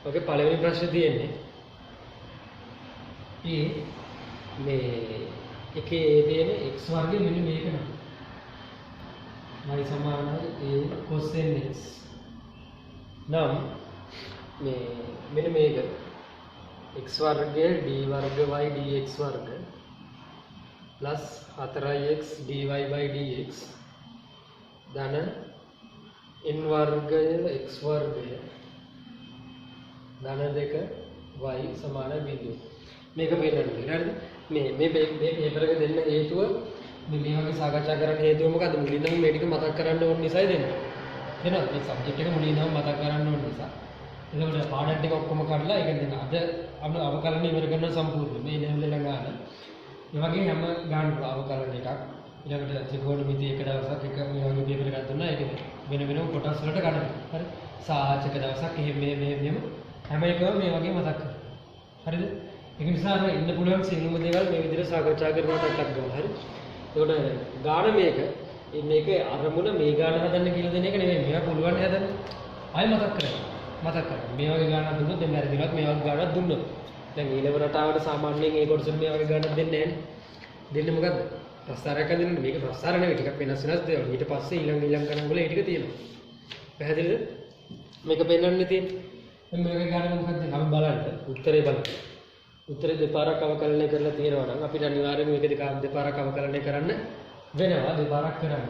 ඔගේ පළවෙනි ප්‍රශ්නේ තියෙන්නේ මේ එකේ තියෙන x වර්ගය මෙන්න මේක නම. y සමානයි a cos nx. නම් මේ මෙන්න මේක x වර්ගය d වර්ග y dx වර්ග plus 4x dy dx ධන n වර්ගය x වර්ගය ධන 2 y සමාන බිඳුව. මේක පෙන්නන්නේ හරිද? මේ පේපර් එක දෙන්න හේතුව මේ වගේ සාකච්ඡා කරන්න හේතුව මොකද්ද? මුලින්ම මේ ටික මතක් කරන්න ඕන නිසායි දෙන්නේ. එහෙනම් මේ සබ්ජෙක්ට් එක මුලින්ම මතක් කරන්න ඕන නිසා. එතකොට පාඩම් ටික ඔක්කොම කරලා ඒ කියන්නේ අද අවකලන ඉවර කරන සම්පූර්ණ මේ ලෙවල් එක ගන්න. ඒ වගේ හැම ගන්න අවකලන එකක් ඊළඟට ත්‍රිකෝණමිති එක දවසක් එක මේ වගේ පේපර් එකක් දුන්නා. ඒක වෙන වෙනම කොටස් වලට ගන්න. හරි? සාහචක දවසක් එහෙම මේ හැම එකම මේ වගේ මතක් කරගන්න. හරිද? ඒක නිසා අර ඉන්න පුළුවන් සියලුම දේවල් මේ විදිහට සාකච්ඡා කරනකොට ටක් ගමු. හරි? එතකොට ගාන මේකේ අරමුණ මේ ගාන හදන්න කියලා දෙන එක නෙවෙයි. මේවා පුළුවන් හදන්න. ආයෙ මතක් කරගන්න. මේ වගේ ගානක් දුන්නොත් දැන් වැරදිවත් මේ වගේ ගානක් දුන්නොත්. දැන් ඊළඟ රටාවට සාමාන්‍යයෙන් ඒ කොටසෙන් මේ වගේ ගානක් දෙන්නේ නැහැ නේ. දෙන්නේ මොකද්ද? ප්‍රස්තාරයක් හදන්න. මේක ප්‍රස්තාර නෙවෙයි. ටිකක් වෙනස් දේවල්. ඊට පස්සේ ඊළඟ ගණන් වල ඒ ටික තියෙනවා. පැහැදිලිද? මේක පෙන්වන්නේ තියෙන්නේ. දැන් මේ වගේ ගානක් මොකක්ද? අපි බලන්න. උත්තරේ බලන්න. උත්තරේ දෙපාරක් අවකලනය කරලා තියෙනවා නම් අපිට අනිවාර්යයෙන්ම මේක දෙපාරක් අවකලනය කරන්න වෙනවා. දෙපාරක් කරන්න.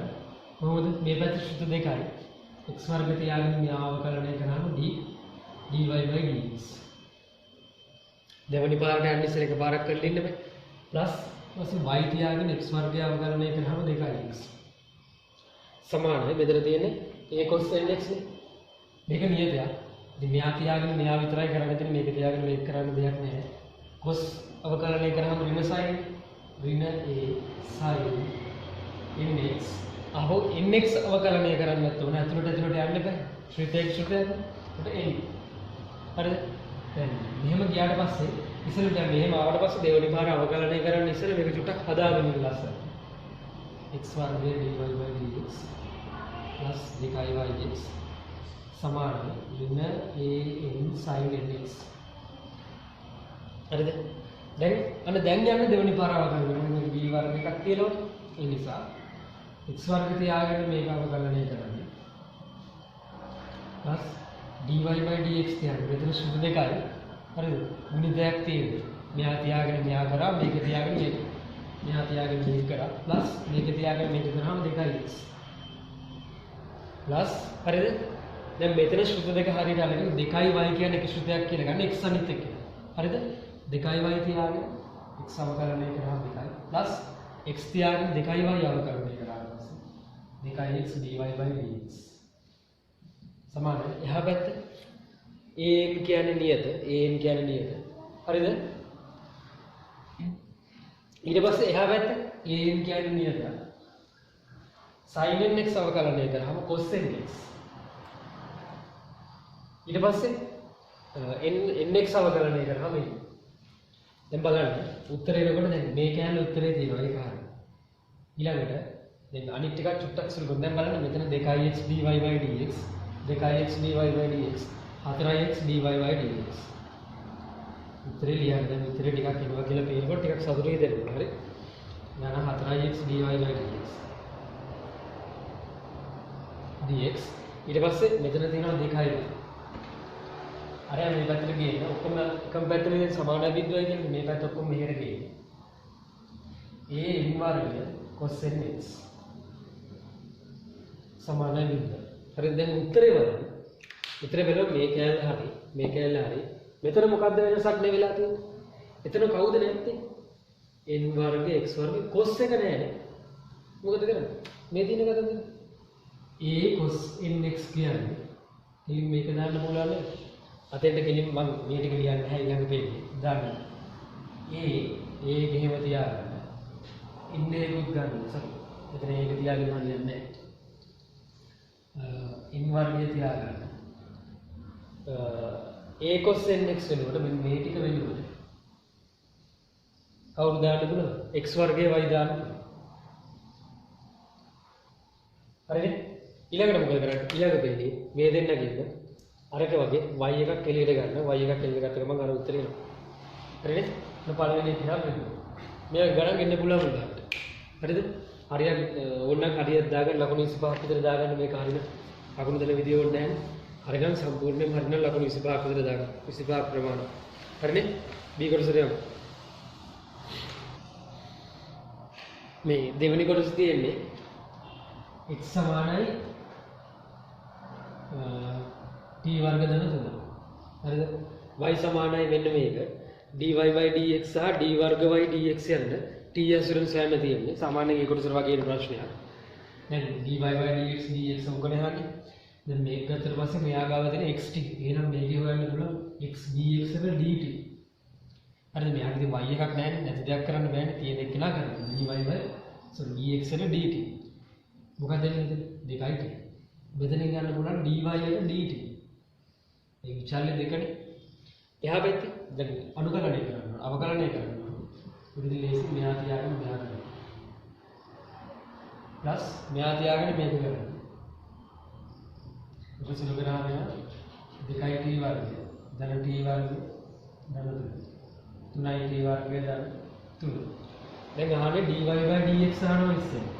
කොහොමද? මේ පැත්තේ සූත්‍ර දෙකයි. x වර්ග තියාගෙන මේ අවකලනය කරාම d dy dx. දෙවෙනි පාරට යන්න ඉස්සෙල් එක පාරක් කරලා ඉන්න බෑ. ප්ලස් y තියාගෙන x වර්ගය අවකලනය කරාම 2x. සමානයි. මෙතන තියෙන්නේ a cos nx නේ. මේක නියතයක්. ඉතින් මෙයා තියාගෙන මෙයා විතරයි කරන්න තියෙන්නේ. මේක තියාගෙන මේක කරන්න දෙයක් නැහැ. cos අවකලනය කරාම ඍණ sin ඍණ a sin nx. අහෝ nx අවකලනය කරන්නත් ඕන. ඇතුළට යන්න බෑ. ශ්‍රිතයක් ශ්‍රිතයක්. උට n. හරිද? දැන් මෙහෙම ගියාට පස්සේ ඉතින් දැන් මෙහෙම ආවට පස්සේ දෙවෙනි පාර අවකලනය කරන්න ඉස්සෙල්ලා මේක චුට්ටක් හදාගෙන ඉන්න ලස්සන. x වර්ගය dy dx plus 2y dx සමානයි ඍණ an sin nx. හරිද? දැන් යන්නේ දෙවෙනි පාර අවකලනය. b වර්ග එකක් තියෙනවා. ඒ නිසා x වර්ග තියාගෙන මේක අවකලනය කරන්නේ. plus dy dx තියාගෙන මෙතන සුදු දෙකයි. හරිද? ගුණිතයක් තියෙනවා. මෙයා තියාගෙන මෙයා කරා මේක තියාගෙන මේක. මෙයා තියාගෙන මේක කරා plus මේක තියාගෙන මේක කරාම 2x. plus හරිද? දැන් මෙතන සුදු දෙක හරියට අරගෙන 2y කියන්නේ එක සුදයක් කියලා ගන්න x අනිත් එක. හරිද? 2y තියාගෙන x අවකලනය කරාම 2y plus x තියාගෙන 2y අවකලනය කරාම 2x dy dx සමානයි. එහා පැත්ත an කියන්නේ නියත. හරිද? ඊට පස්සේ එහා පැත්ත an කියන්නේ නියත. sin nx අවකලනය කරාම cos nx. ඊට පස්සේ nx අවකලනය කරාම දැන් බලන්න උත්තරේ එනකොට දැන් මේ කෑල්ල උත්තරේ තියෙනවා ඒක හරියි. ඊළඟට දැන් අනිත් ටිකක් චුට්ටක් සුළු කරමු. දැන් බලන්න මෙතන 2x dy dx 2x dy dx 4x dy dx. උත්තරේ ලියන්න. දැන් උත්තරේ ටිකක් එනවා කියලා පේනකොට ටිකක් සතුටුයි දෙන්න. හරි. නාන 4x dy dx ඊට පස්සේ මෙතන තියෙනවා 2y. අර මේ පැත්තට ගේන්න ඔක්කොම එකම පැත්තට සමාන බිඳුවයි කියන්නේ මේ පැත්ත ඔක්කොම මෙහෙට ගේන්න. a n වර්ගය cos nx සමාන බිඳුව. හරිද? දැන් උත්තරේ බලන්න. උත්තරේ බලන්න මේ කෑල්ල හරි මේ කෑල්ල හරි. මෙතන මොකද්ද වෙනසක් නේ වෙලා තියෙන්නේ? එතන කවුද නැත්තේ? n වර්ගය x වර්ගය cos එක නෑනේ. මොකද කරන්නේ? මේ දින කතද? a cos nx කියන්නේ ඉතින් මේක දාන්න පුළුවන් නේද? අතෙන්ට ගෙලින් මම මේ ටික ලියන්නේ නැහැ ඊළඟ පේජේ. දාන්න. a ගෙහෙම තියාගන්න. ඉන්නේ එකක් ගන්න. සරි. මෙතන ඒක තියාගෙන හරියන්නේ නැහැ. n වර්ගය තියාගන්න. a cos nx වෙනකොට මේ ටික වෙනකොට කවුරු දාන්න පුළුවන්ද? x වර්ගය y දාන්න. හරිනේ? ඊළඟට මොකද කරන්නේ? ඊළඟ පේජේ මේ දෙන්න ගියද අරක වගේ y එකක් එළියට ගන්න y එකක් එළියට ගත්ත ගමන් අර උත්තරේ එනවා. හරිනේ? මම පළවෙනි එක හිතා බලමු. මේක ගණන් එන්න පුළුවන් උදාහරණයක්. හරිද? හරියට ඕනනම් හරියට දාගන්න ලකුණු 25ක් විතර දාගන්න මේක හරියට. ලකුණු දෙන විදිය ඕනේ නැහැ. හරිනම් සම්පූර්ණයෙන්ම හරිනම් ලකුණු 25ක් විතර දාගන්න. 25ක් ප්‍රමාණය. හරිනේ? B කොටසට යමු. මේ දෙවෙනි කොටස තියෙන්නේ x සමානයි t වර්ග ධන 3. හරිද? y සමානයි මෙන්න මේක. dy dx සහ d වර්ග y dx යන t ඇසුරෙන් සෑම තියෙන්නේ. සාමාන්‍යයෙන් මේ කොටසට වගේ එන ප්‍රශ්නයක්. දැන් dy dx උගනේ හරිනේ. දැන් මේක ගත්තට පස්සේ මෙයා ගාව තියෙන xt. එහෙනම් මේකේ හොයන්න පුළුවන් x dx එක dt. හරිද? මෙයාට ඉතින් y එකක් නැහැ නේ. නැති දෙයක් කරන්න බෑනේ. තියෙන එක නා කරන්නේ. dx එක dt. මොකක්ද එන්නේ? දෙකයි t. මෙතනින් ගන්න පුළුවන් dy එක dt. මේ විචාරය දෙකනේ. එහා පැත්තේ දැන් අනුකලනය කරන්න. අවකලනය කරන්න. උඩින් ලේසි මෙහා තියාගෙන මෙහා කරන්න. ප්ලස් මෙහා තියාගෙන මේක කරන්න. උපසල කරාම දෙකයි t වර්ගය. ධන t වර්ගය ධන 3. 3යි t වර්ගය ධන 3. දැන් අහන්නේ dy dx අහනවා ඉස්සෙල්ලා.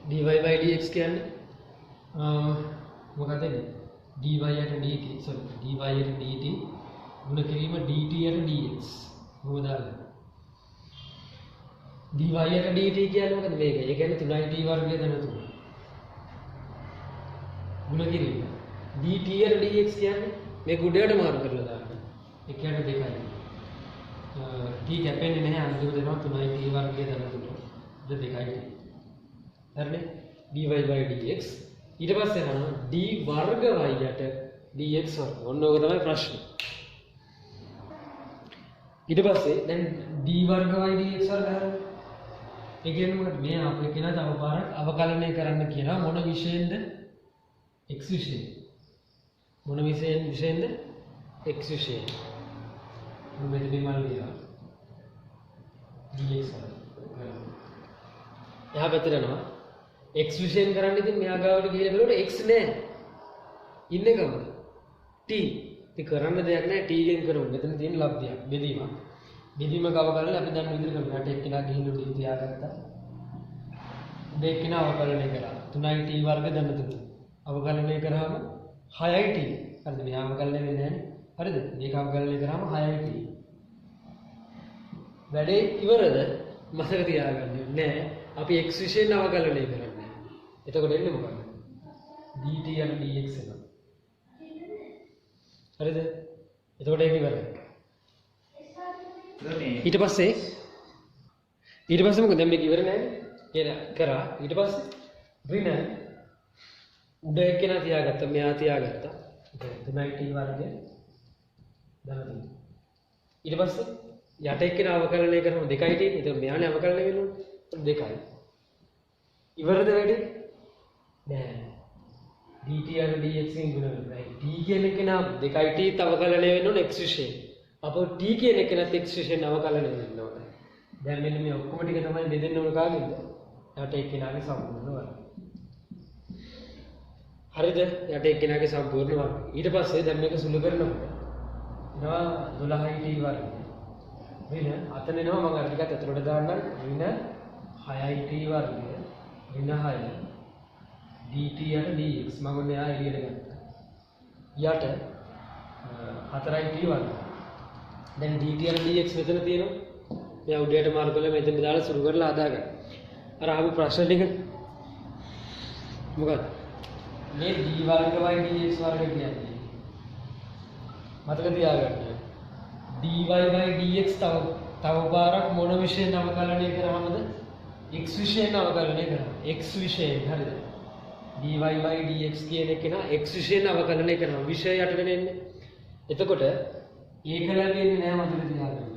dy dx කියන්නේ මොකක්ද නේ? dy යට dt sorry dy යට dt ගුණ කිරීම dt යට dx මොකද දාන්නේ? dy යට dt කියන්නේ මොකද මේක? ඒ කියන්නේ 3යි t වර්ගය ධන 3. ගුණ කිරීම dt යට dx කියන්නේ මේක උඩට මාරු කරලා දාන්න. ඒ කියන්නේ දෙකයි. t කැපෙන්නේ නැහැ අන්තිමට දෙනවා 3යි t වර්ගය ධන 3. දෙකයි. හරිනේ? dy dx ඊට පස්සේ යනවා d වර්ග y යට dx වර්ග. ඔන්න ඕක තමයි ප්‍රශ්නේ. ඊට පස්සේ දැන් d වර්ග y dx වර්ග හරිනේ. ඒ කියන්නේ මොකද? මේ අපේ කෙනා තව පාරක් අවකලනය කරන්න කියනවා මොන විශේෂයෙන්ද? x විශේෂයෙන්. මොන විශේෂයෙන්ද? x විශේෂයෙන්. මෙතනින් මම ලියනවා dx වර්ග. එහා පැත්තට යනවා x විශේෂයෙන් කරන්න ඉතින් මෙයා ගාවට ගිහලා බලුවට x නෑ. ඉන්නේ කවුද? t. ඉතින් කරන්න දෙයක් නෑ t ගෙන් කරමු. මෙතන තියෙන ලබ්ධයක් බෙදීමක්. බෙදීම කව කරලා අපි දැන් විදිහට කරමු. යට එක්කෙනා ගිහින් උඩින් තියාගත්තා. දෙකෙනා අවකලනය කරා. 3යි t වර්ග ධන 3. අවකලනය කරාම 6යි t. හරිද? මෙයා අවකලනය වෙන්නේ නෑනේ. හරිද? මේක අවකලනය කරාම 6යි t. වැඩේ ඉවරද? මතක තියාගන්න නෑ. අපි x විශේෂයෙන් අවකලනය කරන්නේ. එතකොට එන්නේ මොකක්ද? dt යන dx එක. හරිද? එතකොට ඒක ඉවරයි. ඊට පස්සේ මොකද? දැන් මේක ඉවර නෑනේ. කියලා කරා. ඊට පස්සේ ඍණ උඩ එක්කෙනා තියාගත්තා. මෙයා තියාගත්තා. 3යි t වර්ගය දාන්න. ඊට පස්සේ යට එක්කෙනා අවකලනය කරනවා 2යි t. එතකොට මෙයානේ අවකලනය වෙන්නේ 2යි. ඉවරද වැඩේ? නෑ. dt and dx එකෙන් ගුණ කරනවා. t කියන එක නා 2t අවකලනය වෙන්න ඕන x විශේෂයෙන්. අපෝ t කියන එක නැත් x විශේෂයෙන් අවකලනය වෙන්න ඕන. දැන් මෙන්න මේ ඔක්කොම ටික තමයි බෙදෙන්න ඕන කාගෙන්ද? යට එක්කෙනාගේ සම්පූර්ණ වර්ගය. හරිද? යට එක්කෙනාගේ සම්පූර්ණ වර්ගය. ඊට පස්සේ දැන් මේක සුළු කරනකොට එනවා 12යි t වර්ගය. ඍණ අතන එනවා මම අර ටිකත් අතලට දාන්නම්. ඍණ 6යි t වර්ගය. ඍණ 6 dt යට dx මම මෙයා එළියට ගත්තා. යට 4යි t වර්ගය. දැන් dt යට dx මෙතන තියෙනවා. මෙයා උඩට මාරු කරලා මෙතන දාලා සුළු කරලා හදාගන්න. අර ආපු ප්‍රශ්න ටික මොකක්ද? මේ d වර්ග y dx වර්ග කියන්නේ මතක තියාගන්න. dy dx තව පාරක් මොන විශේෂයෙන් අවකලනය කරාමද? x විශේෂයෙන් අවකලනය කරා. x විශේෂයෙන් හරිද? dy dx කියන එක නා x විශේෂයෙන් අවකලනය කරනවා. විශේෂය යටට එන්නේ. එතකොට ඒක ලැබෙන්නේ නැහැ මතක තියාගන්න.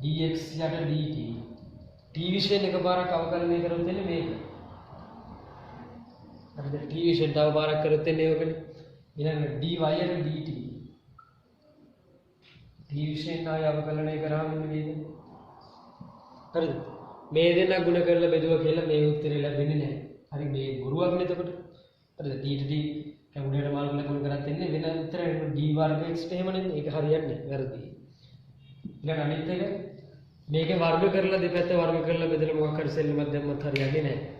dx යට dt t විශේෂයෙන් එකපාරක් අවකලනය කරොත් එන්නේ මේක. හරිද? t විශේෂයෙන් තව පාරක් කරොත් එන්නේ ඕකනේ. ඊළඟ dy යට dt t විශේෂයෙන් ආය අවකලනය කරාම මේක. හරිද? මේ දෙන්න ගුණ කරලා බෙදුවා කියලා මේ උත්තරේ ලැබෙන්නේ නැහැ. හරි මේ බොරුවක් නේ එතකොට. හරිද d ට d කැමුලේටර් මාර්ග වල ගුණ කරත් ඉන්නේ වෙන උත්තරේ d වර්ග x එහෙමනේ ඒක හරියන්නේ වැරදි ඊළඟ අනිත් එක මේකේ වර්ග කරලා දෙපැත්ත වර්ග කරලා බෙදලා මොකක් හරි සෙල්ලමක් දැම්මත් හරියන්නේ නැහැ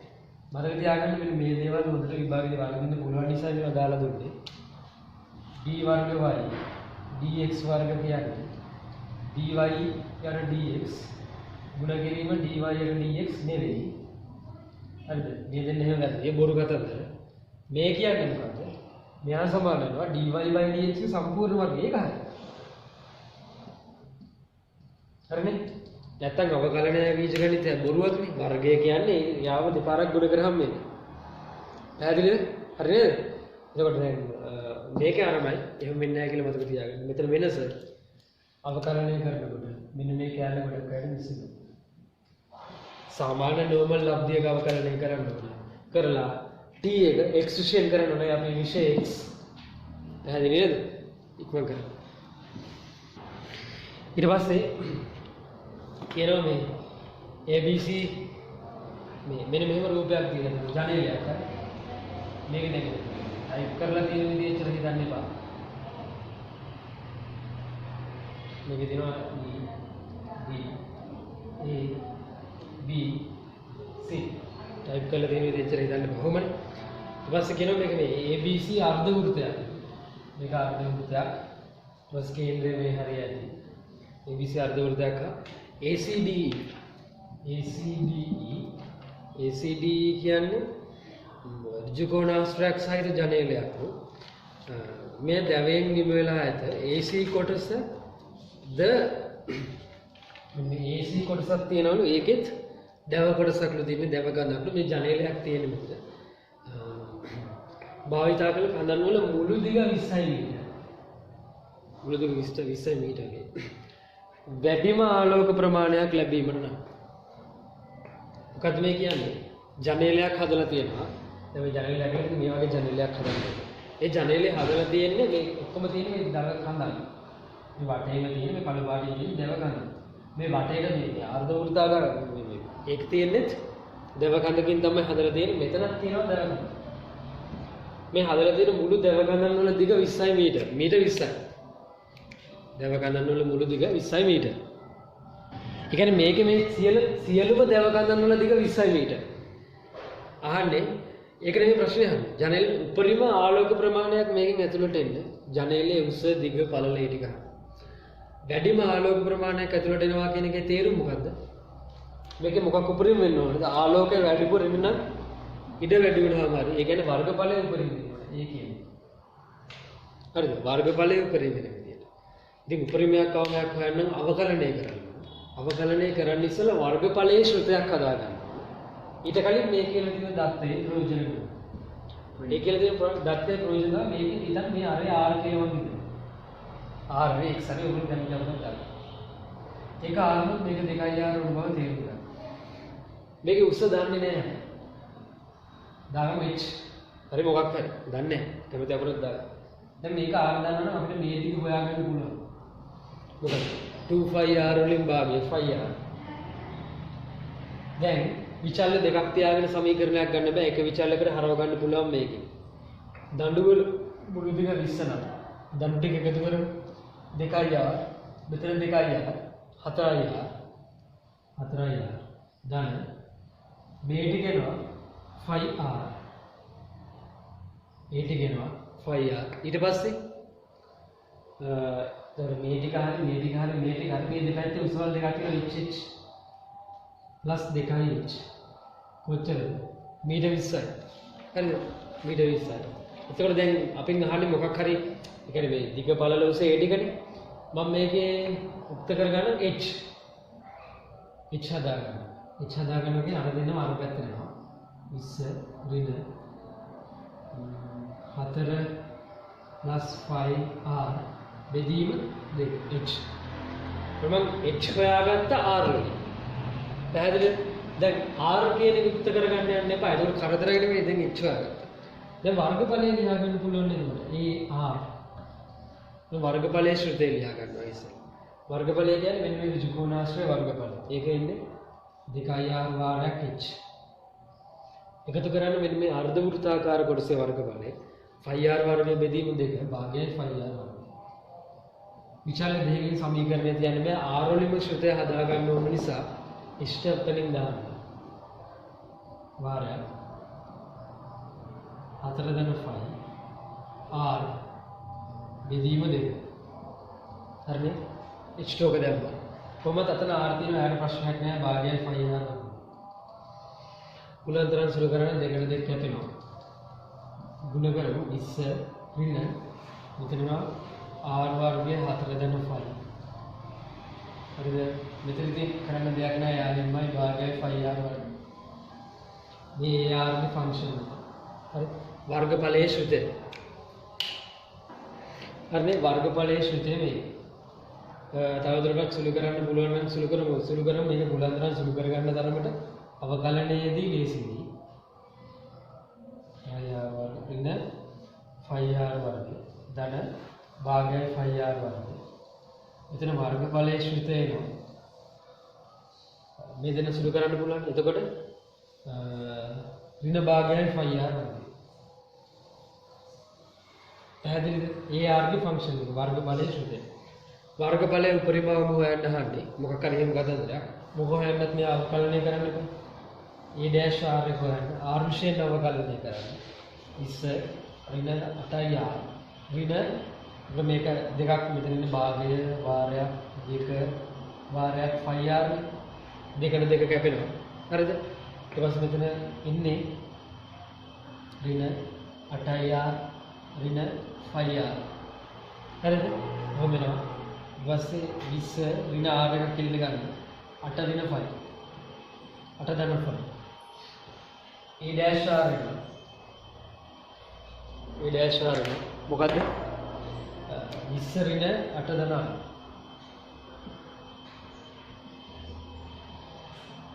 මතක තියාගන්න මෙන්න මේ දේවල් හොඳට විභාගයේ වර්ග දෙන්න පුළුවන් නිසා මේවා දාලා දුන්නේ d වර්ග y dx වර්ග කියන්නේ dy යන dx ගුණ කිරීම dy යන dx නෙවෙයි හරිද මේ දෙන්න එහෙම වැරදි ඒ බොරු කතාවද මේ කියන්නේ මොකද්ද මෙයා සමාන වෙනවා dy dx ගේ සම්පූර්ණ වර්ගය ඒක හරියි හරිනේ නැත්තම් අවකලනය බීජගණිතය බොරුවක්නේ වර්ගය කියන්නේ යාව දෙපාරක් ගුණ කරාම එන්නේ පැහැදිලිද හරි නේද එතකොට දැන් මේකේ ආරමයි එහෙම වෙන්නේ නැහැ කියලා මතක තියාගන්න මෙතන වෙනස අවකලනය කරනකොට මෙන්න මේ කැලේ කොට කරගෙන ඉස්සෙල්ලා සාමාන්‍ය නෝමල් ලබ්ධියක අවකලනය කරන්න ඕනේ කරලා t එක x විශේෂයෙන් කරන්න ඕනේ අපේ විශේෂ x පැහැදිලි නේද ඉක්මන් කරන්න ඊට පස්සේ කියනවා මේ ABC මේ මෙන්න මෙහෙම රූපයක් තියෙනවා ජනේලයක් හරි මේක දැන් ටයිප් කරලා තියෙන විදිහ එච්චර හිතන්න එපා මේක තියෙනවා D A B C type කරලා තියෙන විදිහ එච්චර හිතන්න එපා කොහොමද ඊට පස්සේ කියනවා මේක මේ ABC අර්ධ වෘත්තයක් මේක අර්ධ වෘත්තයක් බස් කේන්ද්‍රය මේ හරියයි ABC අර්ධ වෘත්තයක් ACDE කියන්නේ ඍජුකෝණාශ්‍රයක් සහිත ජනේලයක් මේ දැවයෙන් නිම වෙලා ඇත AC කොටස ද මේ AC කොටසක් තියෙනවලු ඒකෙත් දැව කොටසක්ලු තියෙන්නේ දැව ගන්නක්ලු මේ ජනේලයක් තියෙන්නේ මොකද භාවිතා කළ කඳන් වල මුළු දිග 20යි මීටර මුළු දිග 20යි මීටරේ වැඩිම ආලෝක ප්‍රමාණයක් ලැබීමට නම් මොකද්ද මේ කියන්නේ ජනේලයක් හදලා තියෙනවා දැන් මේ ජනේලයක් ඇතුලේ මේ වගේ ජනේලයක් හදලා තියෙනවා ඒ ජනේලේ හදලා තියෙන්නේ මේ ඔක්කොම තියෙන්නේ මේ දව කඳන් මේ වටේම තියෙන මේ කළු පාටින් තියෙන දව කඳන් මේ වටේට මේ අර්ධ වෘත්තාකාර මේ ඒක තියෙන්නේ දව කඳකින් තමයි හදලා තියෙන්නේ මෙතනක් තියෙනවා දව කඳ මේ හදලා තියෙන මුළු දව කඳන් වල දිග 20යි මීටර 20යි දැව කඳන් වල මුළු දිග 20යි මීටර. ඒ කියන්නේ මේකේ මේ සියලුම දැව කඳන් වල දිග 20යි මීටර. අහන්නේ ඒක නෙමෙයි ප්‍රශ්නේ අහන්නේ. ජනේල උපරිම ආලෝක ප්‍රමාණයක් මේකෙන් ඇතුළට එන්න ජනේලයේ උස දිග පළල ඒ ටික. වැඩිම ආලෝක ප්‍රමාණයක් ඇතුළට එනවා කියන එකේ තේරුම මොකද්ද? මේකේ මොකක් උපරිම වෙන්න ඕනද? ආලෝකය වැඩිපුර එන්න ඉඩ වැඩි වෙනවාම හරි. ඒ කියන්නේ වර්ගඵලය උපරිම වෙන්න ඕනේ. ඒ කියන්නේ. හරිද? වර්ගඵලය උපරිම වෙනවා. ඉතින් උපරිමයක් අවමයක් හොයන්න අවකලනය කරන්න. අවකලනය කරන්න ඉස්සෙල්ලා වර්ගඵලයේ ශ්‍රුතයක් හදා ගන්න. ඊට කලින් මේ කියලා තියෙන දත්තේ ප්‍රයෝජන ගන්න. මේ කියලා තියෙන දත්තේ ප්‍රයෝජන ගන්න මේකේ ඉතින් මේ අරේ r කියලා වගේ. r වේ x හරි උගල දැන් කියවන්න ගන්න. ඒක r නුත් මේක 2r වුණ බව තේරුම් ගන්න. මේකේ උස දන්නේ නැහැ. දාගමු h. හරි මොකක් හරි දන්නේ නැහැ. කැමති අපරොත් දාගන්න. දැන් මේක r දානවා නම් අපිට මේ ටික හොයාගන්න පුළුවන්. මොකද 2πr වලින් භාගය 5r. දැන් විචල්්‍ය දෙකක් තියාගෙන සමීකරණයක් ගන්න බෑ. එක විචල්්‍යයකට හරව ගන්න පුළුවන් මේකෙන්. දඬු වල මුළු දිග 20 නම් දඬු ටික එකතු කරමු 2r මෙතන 2r 4r දැන් මේ ටික එනවා 5r ඒ ටික එනවා 5r ඊට පස්සේ මේ ටික හරි මේ ටික හරි මේ ටික හරි මේ දෙපැත්තේ උසවල් දෙකක් තියෙනවා hh plus 2h කොච්චරද මීටර් 20යි හරිද මීටර් 20යි එතකොට දැන් අපින් අහන්නේ මොකක් හරි ඒ කියන්නේ මේ දිග පළල උස ඒ ටිකනේ මම මේකේ උක්ත කරගන්න h හදාගන්න කියන්නේ අර දෙන්නම අර පැත්තට යනවා 20 ඍණ 4 plus 5r බෙදීම 2h මම h හොයාගත්ත r වලින් පැහැදිලිද දැන් r කියන එක උක්ත කරගන්න යන්න එපා ඒක කරදරයක් නෙමෙයි දැන් h හොයාගත්තා දැන් වර්ගඵලය ලියා ගන්න පුළුවන් නේද a r මේ වර්ගඵලයේ ශ්‍රුතේ ලියා ගන්නවා ඉතින් වර්ගඵලය කියන්නේ මෙන්න මේ ඍජුකෝණාශ්‍රය වර්ගඵලය ඒක ඉන්නේ 2r වාරයක් h එකතු කරන්න මෙන්න මේ අර්ධ වෘත්තාකාර කොටසේ වර්ගඵලය 5r වර්ගයේ බෙදීම 2 භාගයයි 5r වර්ගය. විචාල දෙකකින් සමීකරණය තියන්න බෑ. r වලින්ම ශ්‍රුතය හදා ගන්න ඕන නිසා ඉෂ්ට උත්තරින් දාන්න. වාරයක් 4/5 r බෙදීම 2. හරිනේ? ඉෂ්ටෝක දැම්මා. කොහොමද අතන r තියෙනවා යාට ප්‍රශ්නයක් නෑ භාගයයි 5r. කුලන්තරන් සුළු කරන දෙකට දෙක කැපෙනවා. ගුණ කරමු 20 ඍණ මෙතනවා r වර්ගය 4/5. හරිද? මෙතනදී කරන්න දෙයක් නෑ යාළුවන්මයි භාගයයි 5r වර්ගය. මේ r ගේ ෆන්ක්ෂන් එක. හරි? වර්ගඵලයේ ශ්‍රුතය. හරිනේ වර්ගඵලයේ ශ්‍රුතය මේ. තවදුරටත් සුළු කරන්න පුළුවන් නම් සුළු කරමු මේක බුලන්තරන් සුළු කරගන්න තරමට අවකලනයේදී ලේසියි. 5r වර්ග ඍණ 5r වර්ග ධන භාගයයි 5r වර්ග. මෙතන වර්ගඵලයේ ශ්‍රුතය එනවා. මේ දෙන සුළු කරන්න පුළුවන්. එතකොට ඍණ භාගයයි 5r වර්ග. පැහැදිලිද? ඒ r ගේ ෆන්ක්ෂන් එක වර්ගඵලයේ ශ්‍රුතය. වර්ගඵලයේ උපරිමවම හොයන්න හන්නේ මොකක් හරි එහෙම ගතන්දරයක්. මොකෝ හොයන්නත් මේ අවකලනය කරන්න බෑ. e dash r එක හොයන්න r විශේෂ අවකලනය කරන්න. ඉස්ස ඍණ 8r ඍණ මේක දෙකක් මෙතන ඉන්නේ භාගය වාරයක් දෙක වාරයක් 5r දෙකට දෙක කැපෙනවා. හරිද? ඊට පස්සේ මෙතන ඉන්නේ ඍණ 8r ඍණ 5r. හරිද? කොහොම වෙනවා? ඊපස්සේ 20 ඍණ r එකක් කෙලින්න ගන්න. 8 ඍණ 5. 8/5. e dash r එක. e dash r එක. මොකද්ද? 20 ඍණ 8/6.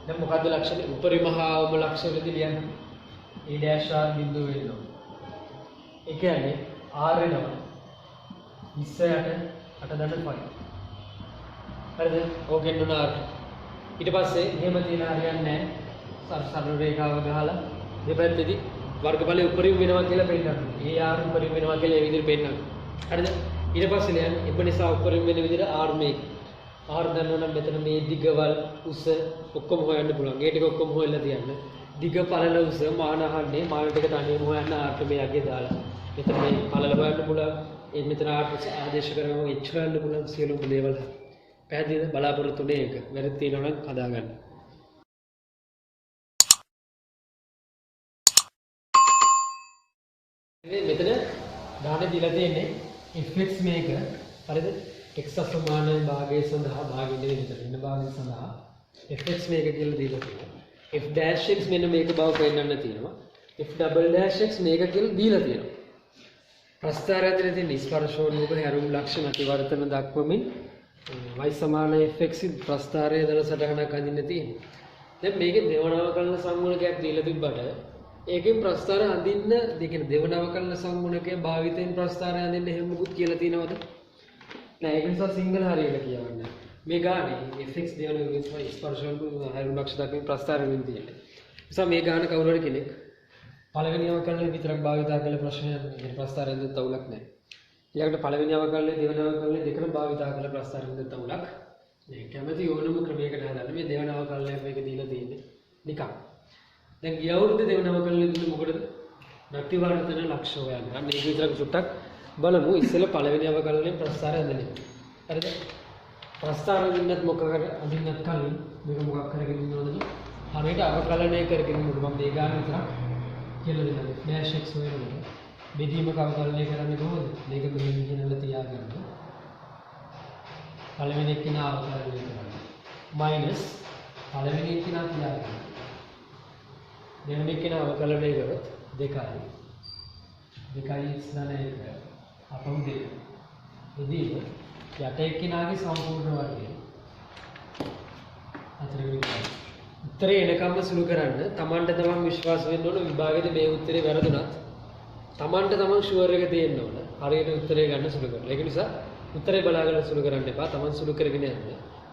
දැන් මොකද්ද ලක්ෂණය? උපරිම හා අවම ලක්ෂණෙදි ලියන්නේ. e dash r බිඳුව වෙනවා. ඒ කියන්නේ r වෙනවා 20 8/5. හරිද? ඕකෙන් දුන r. ඊට පස්සේ එහෙම තියෙන හරියන්නේ නැහැ. සරල රේඛාව ගහලා දෙපැත්තේදී වර්ගඵලයේ උපරිම වෙනවා කියලා පෙන්නනවා. ඒ r උපරිම වෙනවා කියලා ඒ විදිහට පෙන්නනවා. හරිද? ඊට පස්සේ ලියන්නේ එබ නිසා උපරිම වෙන විදිහට r මේක. r දන්නවනම් මෙතන මේ දිගවල් උස ඔක්කොම හොයන්න පුළුවන්. ඒ ටික ඔක්කොම හොයලා තියන්න. දිග පළල උස මාන අහන්නේ මාන ටික තනියම හොයන්න r මේ යගේ දාලා. මෙතන මේ පළල හොයන්න පුළුවන්. ඒ මෙතන r ආදේශ කරගම h හොයන්න පුළුවන් සියලුම දේවල්. පැහැදිලිද? බලාපොරොත්තු වෙන්නේ ඒක. වැරදි තියෙනවා නම් හදාගන්න. මෙතන දාන්නේ දීලා තියෙන්නේ fx මේක. හරිද? x සමාන භාගය සඳහා භාගින් දෙන්නේ මෙතන ඉන්න භාගය සඳහා fx මේක කියලා දීලා තියෙනවා. f dash x මෙන්න මේක බව පෙන්නන්න තියෙනවා. f double dash x මේක කියලා දීලා තියෙනවා. ප්‍රස්ථාරය ඇතුලේ තියෙන ස්පර්ශෝන්මුඛ හැරුම් ලක්ෂණ අතිවර්තන දක්වමින් y සමාන fx ප්‍රස්ථාරය දල සටහනක් අඳින්න තියෙනවා. දැන් මේකේ දෙවනවකලන සංගුණකයක් දීලා තිබ්බට ඒකෙන් ප්‍රස්ථාරය අඳින්න දෙකෙන දෙවනවකලන සංගුණකයේ භාවිතයෙන් ප්‍රස්ථාරය අඳින්න එහෙම මුකුත් කියලා තියෙනවද? නෑ. ඒක නිසා සිංගල් හරියට කියවන්න. මේ ගානේ fx දෙවන ස්පර්ශෝන්මුඛ හැරුම් ලක්ෂණ දක්වමින් ප්‍රස්ථාරය වෙන්න තියෙන්නේ. නිසා මේ ගාන කවුරු හරි කෙනෙක් පළවෙනි අවකලනය විතරක් භාවිතා කළ ප්‍රශ්නයක් නෙවෙයි. ප්‍රස්ථාරයෙන් දෙත උලක් නැහැ. ඊළඟට පළවෙනි අවකලනය දෙවෙනි අවකලනය දෙකම භාවිතා කළ ප්‍රස්ථාරයෙන් දෙත උලක් නැහැ. කැමැති ඕනම ක්‍රමයකට හදන්න මේ දෙවෙනි අවකලනය මේක දීලා තියෙන්නේ. නිකන්. දැන් ගිය අවුරුද්දේ දෙවෙනි අවකලනය දුන්නේ මොකටද? ප්‍රතිවර්තන ලක්ෂ හොයන්න. අන්න ඒක විතරක් චුට්ටක් බලමු. ඉස්සෙල්ලා පළවෙනි අවකලනයෙන් ප්‍රස්ථාරය හදන්නේ. හරිද? ප්‍රස්ථාරය දෙන්නත් මොකකට අඳින්නත් කලින් මේක මොකක් කරගෙන ඉන්නවද? හරියට අවකලනය කරගෙන ඉන්නකොට මම මේ ගාන විතරක් කියලා දෙනවා. dash x වෙනකොට බෙදීම කවකලනය කරන්නේ කොහොමද? මේක මෙහෙම කියනලා තියාගන්න. පළවෙනි එකිනා අවකලනය කරන්න. minus පළවෙනි එකිනා තියාගන්න. දෙවෙනි එකිනා අවකලනය කරොත් 2යි. 2යි x ධන 1 අපහු 2. බෙදීම යට එකිනාගේ සම්පූර්ණ වර්ගය. හතරවෙනි එක. උත්තරේ එනකම්ම සුළු කරන්න තමන්ට තමන් විශ්වාස වෙන්න ඕන විභාගෙදී මේ උත්තරේ වැරදුනත් තමන්ට තමන් ෂුවර් එක තියෙන්න ඕන හරියට උත්තරේ ගන්න සුළු කරලා. ඒක නිසා උත්තරේ බලාගෙන සුළු කරන්න එපා. තමන් සුළු කරගෙන යන්න.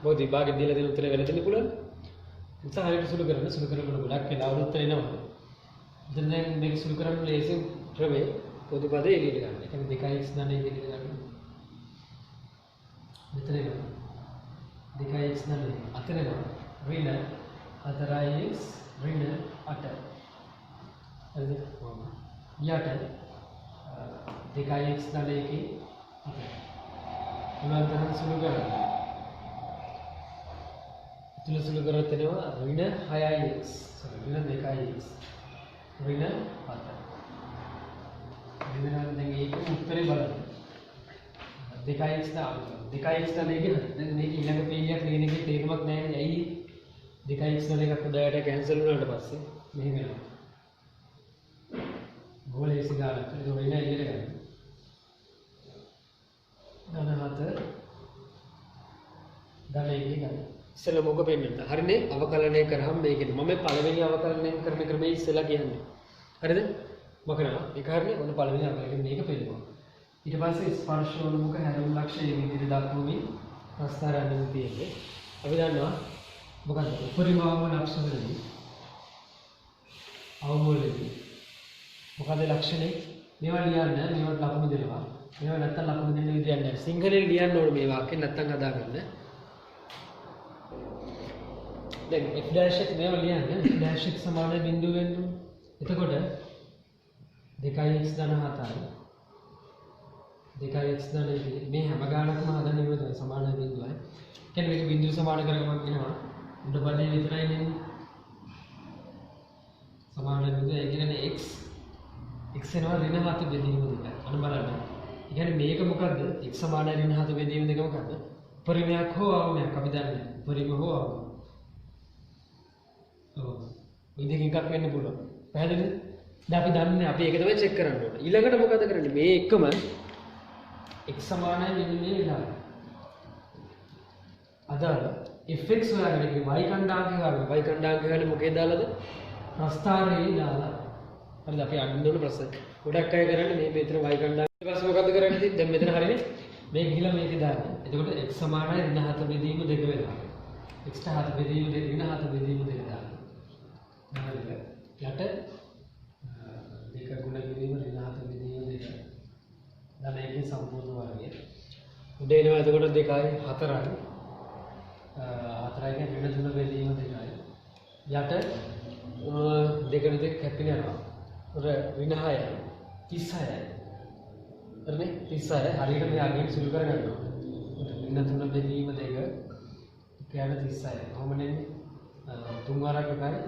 මොකද විභාගෙදී දීලා දෙන උත්තරේ වැරදෙන්න පුළුවන්. නිසා හරියට සුළු කරන්න සුළු කරනකොට ගොඩක් වෙලාවට උත්තර එනවා. දැන් මේක සුළු කරන්න ලේසි ක්‍රමේ පොදු පදේ එළියට ගන්න. ඒ කියන්නේ 2x ධනය එළියට ගන්න. මෙතන එනවා 2x ධනය අතන එනවා ඍණ 4x ඍණ 8. හරිද? යට 2x ධනයකින් පුළුවන් තරම් සුළු කරන්න. සුළු කරොත් එනවා ඍණ 6x ඍණ 2x ඍණ 7. ඍණ දැන් ඒක උත්තරේ බලන්න. 2x දාන්න. 2x ධනයකින් දැන් මේක ඊළඟ පේජයක් ලියන එකේ තේරුමක් නැහැ නේ. ඇයි 2x ධන එකක් උඩයට කැන්සල් වුණාට පස්සේ මෙහෙම වෙනවා. ගෝලයේ ගානක්. ඒක වෙන එළියට ගන්න. ධන 7 ධන 1 ගන්න. ඉස්සෙල්ලා මොක පෙන්නන්න. හරිනේ අවකලනය කරාම මේකෙද මම පළවෙනි අවකලනය කරන ක්‍රමයේ ඉස්සෙල්ලා කියන්නේ. හරිද? මොකද ඒක හරිනේ ඔන්න පළවෙනි අවකලනය මේක පෙන්නනවා. ඊට පස්සේ ස්පර්ශෝන්මුඛ හැරවුම් ලක්ෂණ මේ විදිහට දක්වමින් ප්‍රස්තාරන්නේ තියෙන්නේ. අපි දන්නවා මොකද්ද? උපරිමවම ලක්ෂණවලදී අවමූලදී මොකද ලක්ෂණේ? මේවා ලියන්න මේවට ලකුණු දෙනවා. මේවා නැත්තම් ලකුණු දෙන්න විදියක් නැහැ. සිංහලෙන් ලියන්න ඕනේ මේ වාක්‍ය නැත්තම් හදාගන්න. දැන් f dash එක මේවා ලියන්න f dash එක සමාන බිඳුව වෙන්න ඕනේ. එතකොට 2x ධන 7යි 2x ධන 1 මේ හැම ගානකම හදන්නේ මොකද සමාන බිඳුවයි. කියන්නේ මේක බිඳුව සමාන කරගමන් වෙනවා. උඩ පදේ විතරයි නෙන්නේ. සමාන බිඳුව ඒ කියන්නේ x එනවා ඍණ 7 බෙදීම දෙක. අන්න බලන්න. ඒ කියන්නේ මේක මොකද්ද? x සමාන ඍණ 7 බෙදීම දෙක මොකද්ද? පරිමයක් හෝ අවමයක් අපි දන්නේ. පරිම හෝ අවම. ඔව්. මේ දෙකෙන් එකක් වෙන්න පුළුවන්. පැහැදිලිද? දැන් අපි දන්නේ අපි ඒක තමයි චෙක් කරන්න ඕනේ. ඊළඟට මොකද කරන්නේ? මේ එකම x සමානයි මෙන්න මේ විදිහට. අදාළ fx හොයාගෙන y කණ්ඩායමක හොයාගෙන y කණ්ඩායමක හොයාගෙන මොකේද දාලාද? ප්‍රස්ථාරයේ දාලා. හරිද? අපි අඳින්න ඕන ප්‍රශ්න. ගොඩක් අය කරන්නේ මේ මෙතන y කණ්ඩායම. ඊට පස්සේ මොකද කරන්නේ? දැන් මෙතන හරිනේ. මේ ගිහිලා මේක දාන්නේ. එතකොට x සමානයි ඍණ 7 බෙදීම 2 වෙනවා. x ට 7 බෙදීම 2 ඍණ 7 බෙදීම 2 දාන්න. හරිද? යට 2 ගුණ කිරීම ඍණ 7 බෙදීම 2. දැන් මේකේ සම්පූර්ණ වර්ගය. උඩ එනවා එතකොට 2යි 4යි. 4යි කියන්නේ ඍණ 3 බෙදීම 2යි. යට දෙකන දෙක කැපිලා උර ඍණ 6යි 36යි. හරිනේ 36යි හරියට මේ අගින් සුළු කරගන්නවා. ඍණ 3 බෙදීම 2 කියන්නේ 36යි. කොහොම නෙන්නේ? 3 වරක් එකයි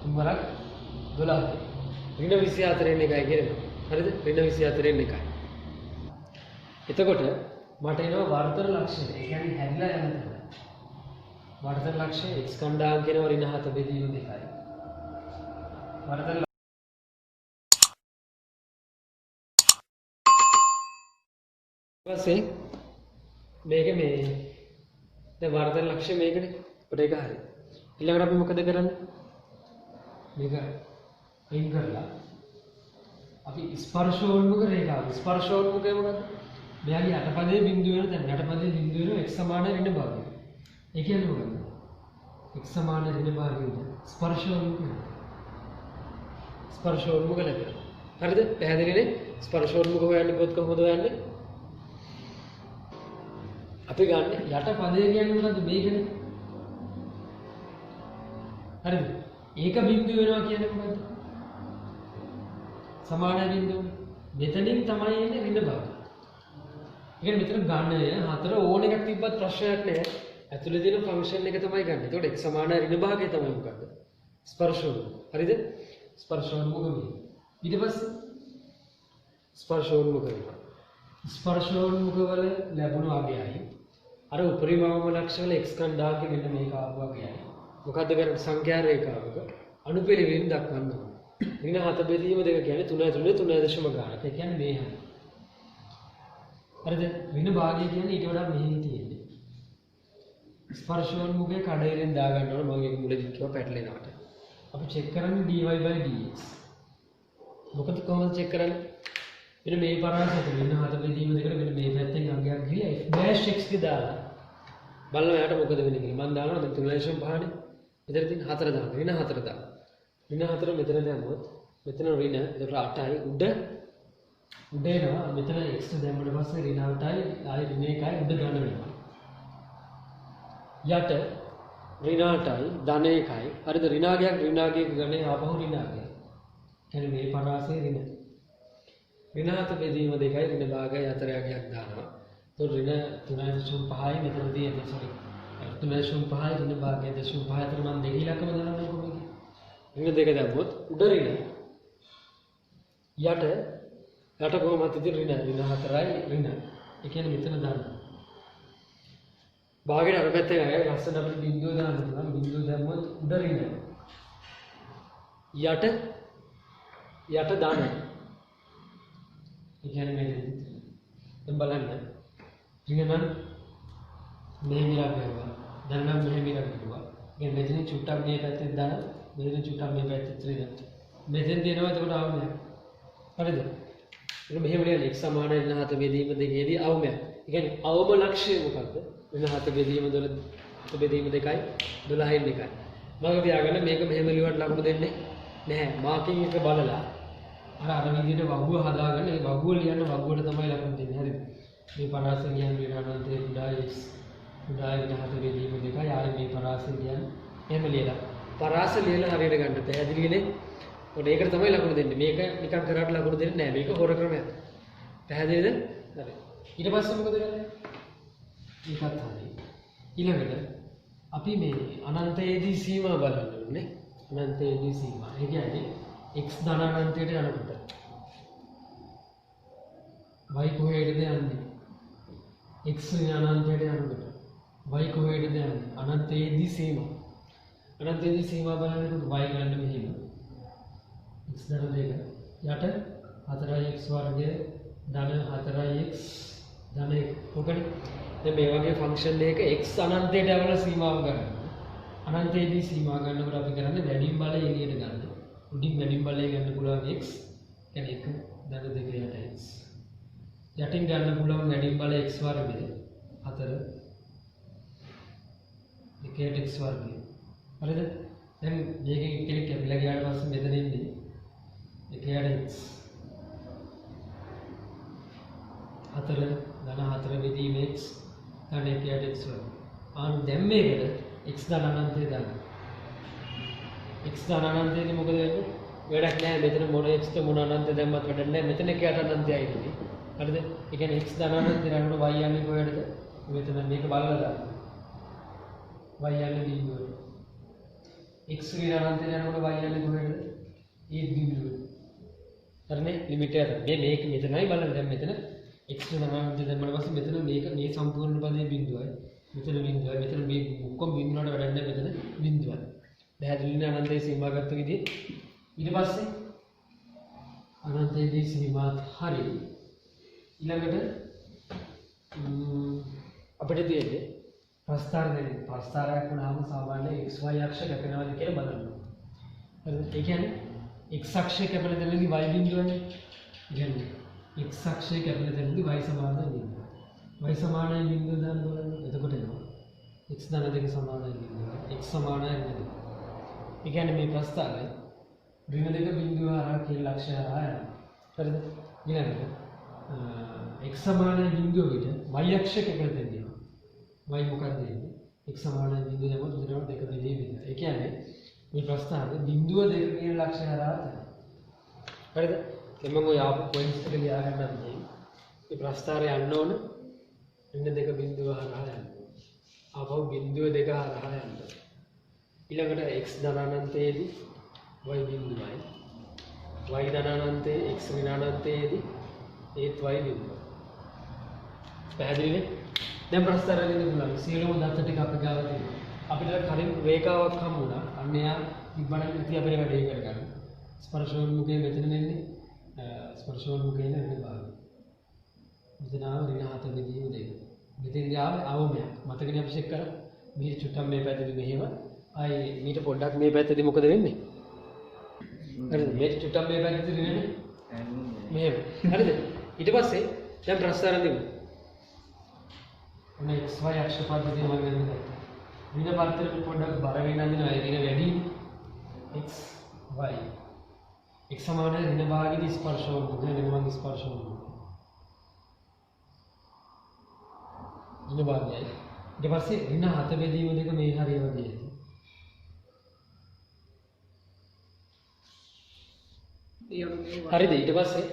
3 වරක් 12යි. ඍණ 24 එකයි කියනවා. හරිද? ඍණ 24 එකයි. එතකොට මට එනවා වර්තන ලක්ෂණය. ඒ කියන්නේ හැදිලා යන තැන. වර්තන ලක්ෂණය x කණ්ඩායම කියනවා ඍණ 7 බෙදීම 2යි. වර්තන ඊපස්සේ මේක මේ දැන් වර්තන ලක්ෂණය මේකනේ. අපිට ඒක හරි. ඊළඟට අපි මොකද කරන්නේ? මේක අයින් කරලා අපි ස්පර්ශෝන්මුඛ රේඛාව. ස්පර්ශෝන්මුඛය මොකද්ද? මෙයාගේ යටපදයේ බිඳුව වෙන තැන යටපදයේ බිඳුව වෙන x සමාන ඍණ භාගය. ඒ කියන්නේ මොකද්ද? x සමාන ඍණ භාගයද ස්පර්ශෝන්මුඛය. ස්පර්ශෝන්මුඛ ලැබෙනවා. හරිද? පැහැදිලිනේ? ස්පර්ශෝන්මුඛ හොයන්නේ කොහොමද හොයන්නේ? අපි ගන්න යටපදයේ කියන්නේ මොකද්ද? මේකනේ. හරිද? ඒක බිඳුව වෙනවා කියන්නේ මොකද්ද? සමාන බිඳුව. මෙතනින් තමයි එන්නේ ඍණ භාගය. ඒ කියන්නේ මෙතන ගණය 4 ඕන එකක් තිබ්බත් ප්‍රශ්නයක් නෑ. ඇතුලේ තියෙන ෆන්ක්ෂන් එක තමයි ගන්න. ඒකට x සමාන ඍණ භාගය තමයි මොකද්ද? ස්පර්ශෝන්මුඛ. හරිද? ස්පර්ශෝන්මුඛ මේ. ඊට පස්සේ ස්පර්ශෝන්මුඛ වෙනවා. ස්පර්ශෝන්මුඛ වල ලැබුණු අගයයි අර උපරිමවම ලක්ෂණ වල x කණ්ඩායමක මෙන්න මේක ආපු අගයයි. මොකද්ද කරන්නේ? සංඛ්‍යා රේඛාවක අනුපරිවෙන් දක්වන්න ඕනේ. ඍණ 7 බෙදීම 2 කියන්නේ 3 ඇතුළේ 3.0 ගානක්. ඒ කියන්නේ මේ හැම. හරිද? ඍණ භාගය කියන්නේ ඊට වඩා මෙහෙම තියෙන්නේ. ස්පර්ශෝන්මුඛයේ කඩේෙන් දා ගන්න ඕන. මම ඒක මුලදී කිව්වා පැටලෙනවට. අපි චෙක් කරන්නේ dy/dx. මොකද කොහොමද චෙක් කරන්නේ? මෙන්න මේ පරාසයට ඍණ 7 බෙදීම 2කට මෙන්න මේ පැත්තෙන් අගයක් ගිහලා f dash x ක දාලා බලන්න එයාට මොකද වෙන්නේ කියලා. මම දානවා දැන් 3.5 නේ. මෙතන තියෙන 4 දාන්න. ඍණ 4 දාන්න. ඍණ 4 මෙතන දැම්මොත් මෙතන ඍණ එතකොට 8යි උඩ එනවා මෙතන x දැම්මම පස්සේ ඍණ 8යි ආයි ඍණ 1යි උඩ ගන්න වෙනවා. යට ඍණ 8යි ධන 1යි හරිද ඍණාගයක් ගන්නේ ආපහු ඍණාගය. කියන්නේ මේ පරාසයේ ඍණ. ඍණ 7 බෙදීම 2යි ඍණ භාගය 4යක් දානවා. එතකොට ඍණ 3.5යි මෙතනදී එන්නේ සෝරි 3.5යි ඍණ භාගය 0.5 අතර මම දෙක ඉලක්කම දානවා කොහොමද? ඍණ 2 දැම්මොත් උඩ ඍණ යට කොහොමද ඉතින් ඍණ 4යි ඍණ. ඒ කියන්නේ මෙතන දාන්න. භාගයට අර පැත්තේ ගාය ලස්සන අපිට බිංදුව දාන්න පුළුවන්. බිංදුව දැම්මොත් උඩ ඍණ යට දාන්න. ඒ කියන්නේ මේ දැන් බලන්න ඍණ නම් මෙහෙම ඉලක්ක ගන්නවා. දැන් නම් මෙහෙම ඉලක්ක ගන්නවා. ඒ මෙතන චුට්ටක් මේ පැත්තෙන් දාන මෙතන චුට්ටක් මේ පැත්තෙන් ත්‍රිද. මෙතෙන් දෙනවා එතකොට අවමයක්. හරිද? ඒක මෙහෙම ලියන්න x සමාන ඍණ 7 බෙදීම දෙකේදී අවමයක්. ඒ කියන්නේ අවම ලක්ෂ්‍යය මොකද්ද? ඍණ 7 බෙදීම 12 බෙදීම 2යි 12න් 1යි. මම තියාගන්න මේක මෙහෙම ලියවට ලකුණු දෙන්නේ නැහැ. මාකින් එක බලලා අර විදිහට වගුව හදාගන්න. ඒ වගුව ලියන්න වගුවට තමයි ලකුණු දෙන්නේ. හරිද? මේ පරාසය කියන්නේ ඍණානන්තයේ කුඩා x කුඩා ඍණ 7 බෙදීම 2යි. ආයේ මේ පරාසය කියන්නේ එහෙම ලියලා. පරාස ලියලා හරියට ගන්න. පැහැදිලිනේ? ඔන්න ඒකට තමයි ලකුණු දෙන්නේ. මේක නිකන් කරාට ලකුණු දෙන්නේ නැහැ. මේක හොර ක්‍රමයක්. පැහැදිලිද? හරි. ඊට පස්සේ මොකද කරන්නේ? ඒකත් හරි. ඊළඟට අපි මේ අනන්තයේදී සීමා බලන්න ඕනේ. අනන්තයේදී සීමා. ඒ කියන්නේ x ධන අනන්තයට යනකොට y කොහෙටද යන්නේ? x අනන්තයට යනකොට y කොහෙටද යන්නේ? අනන්තයේදී සීමා. අනන්තයේදී සීමා බලනකොට y ගන්න මෙහෙම. x ධන 2 යට 4x වර්ගය ධන 4x ධන 1. ඔකනේ. දැන් මේ වගේ ෆන්ක්ෂන් එකක x අනන්තයට යවලා සීමාව ගන්න. අනන්තයේදී සීමා ගන්නකොට අපි කරන්නේ වැඩිම බලය එළියට ගන්න. උඩින් වැඩිම බලය ගන්න පුළුවන් x කියන්නේ 1 ධන 2 යට x. යටින් ගන්න පුළුවන් වැඩිම බලය x වර්ගය 4 1ට x වර්ගය. හරිද? දැන් මේකෙන් කෙනෙක් කැපිලා ගියාට පස්සේ මෙතන ඉන්නේ 1ට x 4 ධන 4 බෙදීම x ධන 1ට x වර්ගය. දැන් මේකට x ධන අනන්තය දාන්න. x ධන අනන්තයේදී මොකද වෙන්නේ? වැඩක් නැහැ. මෙතන මොන x ද මොන අනන්තය දැම්මත් වැඩක් නැහැ. මෙතන 1ට අනන්තයයි ඉන්නේ. හරිද? ඒ කියන්නේ x ධන අනන්තය යනකොට y යන්නේ කොහෙටද? මෙතන මේක බලලා දාන්න. y යන්නේ බිඳුවට. x ඍණ අනන්තය යනකොට y යන්නේ කොහෙටද? ඒ බිඳුවට. හරිනේ? ලිමිට් එක. මේක මෙතනයි බලන්න. දැන් මෙතන x ධන අනන්තය දැම්මම පස්සේ මෙතන මේක මේ සම්පූර්ණ පදයේ බිඳුවයි. මෙතන බිඳුවයි. මෙතන මේ ඔක්කොම බිඳුනට වැඩක් නැහැ. මෙතන බිඳුවයි. පැහැදිලිනේ අනන්තයේ සීමා ගත්ත විදිහ. ඊට පස්සේ අනන්තයේදී සීමාත් හරි. ඊළඟට අපිට තියෙන්නේ ප්‍රස්ථාරයක් වුණාම සාමාන්‍ය xy අක්ෂ කැපෙනවාද කියලා බලන්න. හරිද? ඒ කියන්නේ x අක්ෂය කැපෙන තැනදී y බිඳුවනේ. කියන්නේ x අක්ෂය කැපෙන තැනදී y සමානයි බිඳුව. y සමානයි බිඳුව දාන්න බලන්න. එතකොට එනවා x ධන 2 සමානයි බිඳුව. x සමානයි නේද? ඒ කියන්නේ මේ ප්‍රස්ථාරය ඍණ 2 බිඳුව හරහා කියලා ලක්ෂය හරහා යනවා. හරිද? ඊළඟට x සමානයි බිඳුව විට y අක්ෂය කැපෙන තැනදී y මොකක්ද දෙන්නේ? x සමානයි බිඳුව දැම්මොත් උදේට 2 බෙදීම වෙනවා. ඒ කියන්නේ මේ ප්‍රස්ථාරය බිඳුව 2 කියන ලක්ෂය හරහා යනවා. හරිද? දැන් මම ඔය ආපු පොයින්ට්ස් ටික ලියා ගන්නම් මේ. මේ ප්‍රස්ථාරය යන්න ඕන ඍණ 2 බිඳුව හරහා යන්න. ආපහු බිඳුව 2 හරහා යන්න. ඊළඟට x ධන අනන්තයේදී y බිඳුවයි. y ධන අනන්තයේ x ඍණ අනන්තයේදී ඒත් y බිඳුව. පැහැදිලිනේ? දැන් ප්‍රස්ථාරය දෙන්න පුළුවන්. සියලුම දත්ත ටික අපි ගාව තියෙනවා. අපිට කලින් රේඛාවක් හම්බුණා. අන්න එයා තිබ්බනම් ඉතින් අපිට වැඩේ කරගන්න. ස්පර්ශෝන්මුඛයේ මෙතන නෙන්නේ. ස්පර්ශෝන්මුඛයේ නෙන්නේ භාගය. මෙතන ආව ඍණ 7 බෙදීම 2. මෙතෙන් ආවේ අවමයක්. මතකනේ අපි චෙක් කරා. මේ චුට්ටක් මේ පැත්තේදී මෙහෙම. ආයේ මීට පොඩ්ඩක් මේ පැත්තේදී මොකද වෙන්නේ? හරිද? මේ චුට්ටක් මේ පැත්තේදී නෙන්නේ. මෙහෙම. හරිද? ඊට පස්සේ දැන් ප්‍රස්ථාරය දෙමු. ඔන්න xy අක්ෂ පද්ධතිය මම ගන්නවා. ඍණ පරිතරක පොඩ්ඩක් බර වෙන්න දිනවා. ඒක වැඩි x y x සමාන ඍණ භාගයේ ස්පර්ශ වුණු ඍණ ස්පර්ශ වුණු ඍණ භාගයයි ඊට පස්සේ ඍණ 7 බෙදීම දෙක මේ හරිය වගේ ඇති. හරිද? ඊට පස්සේ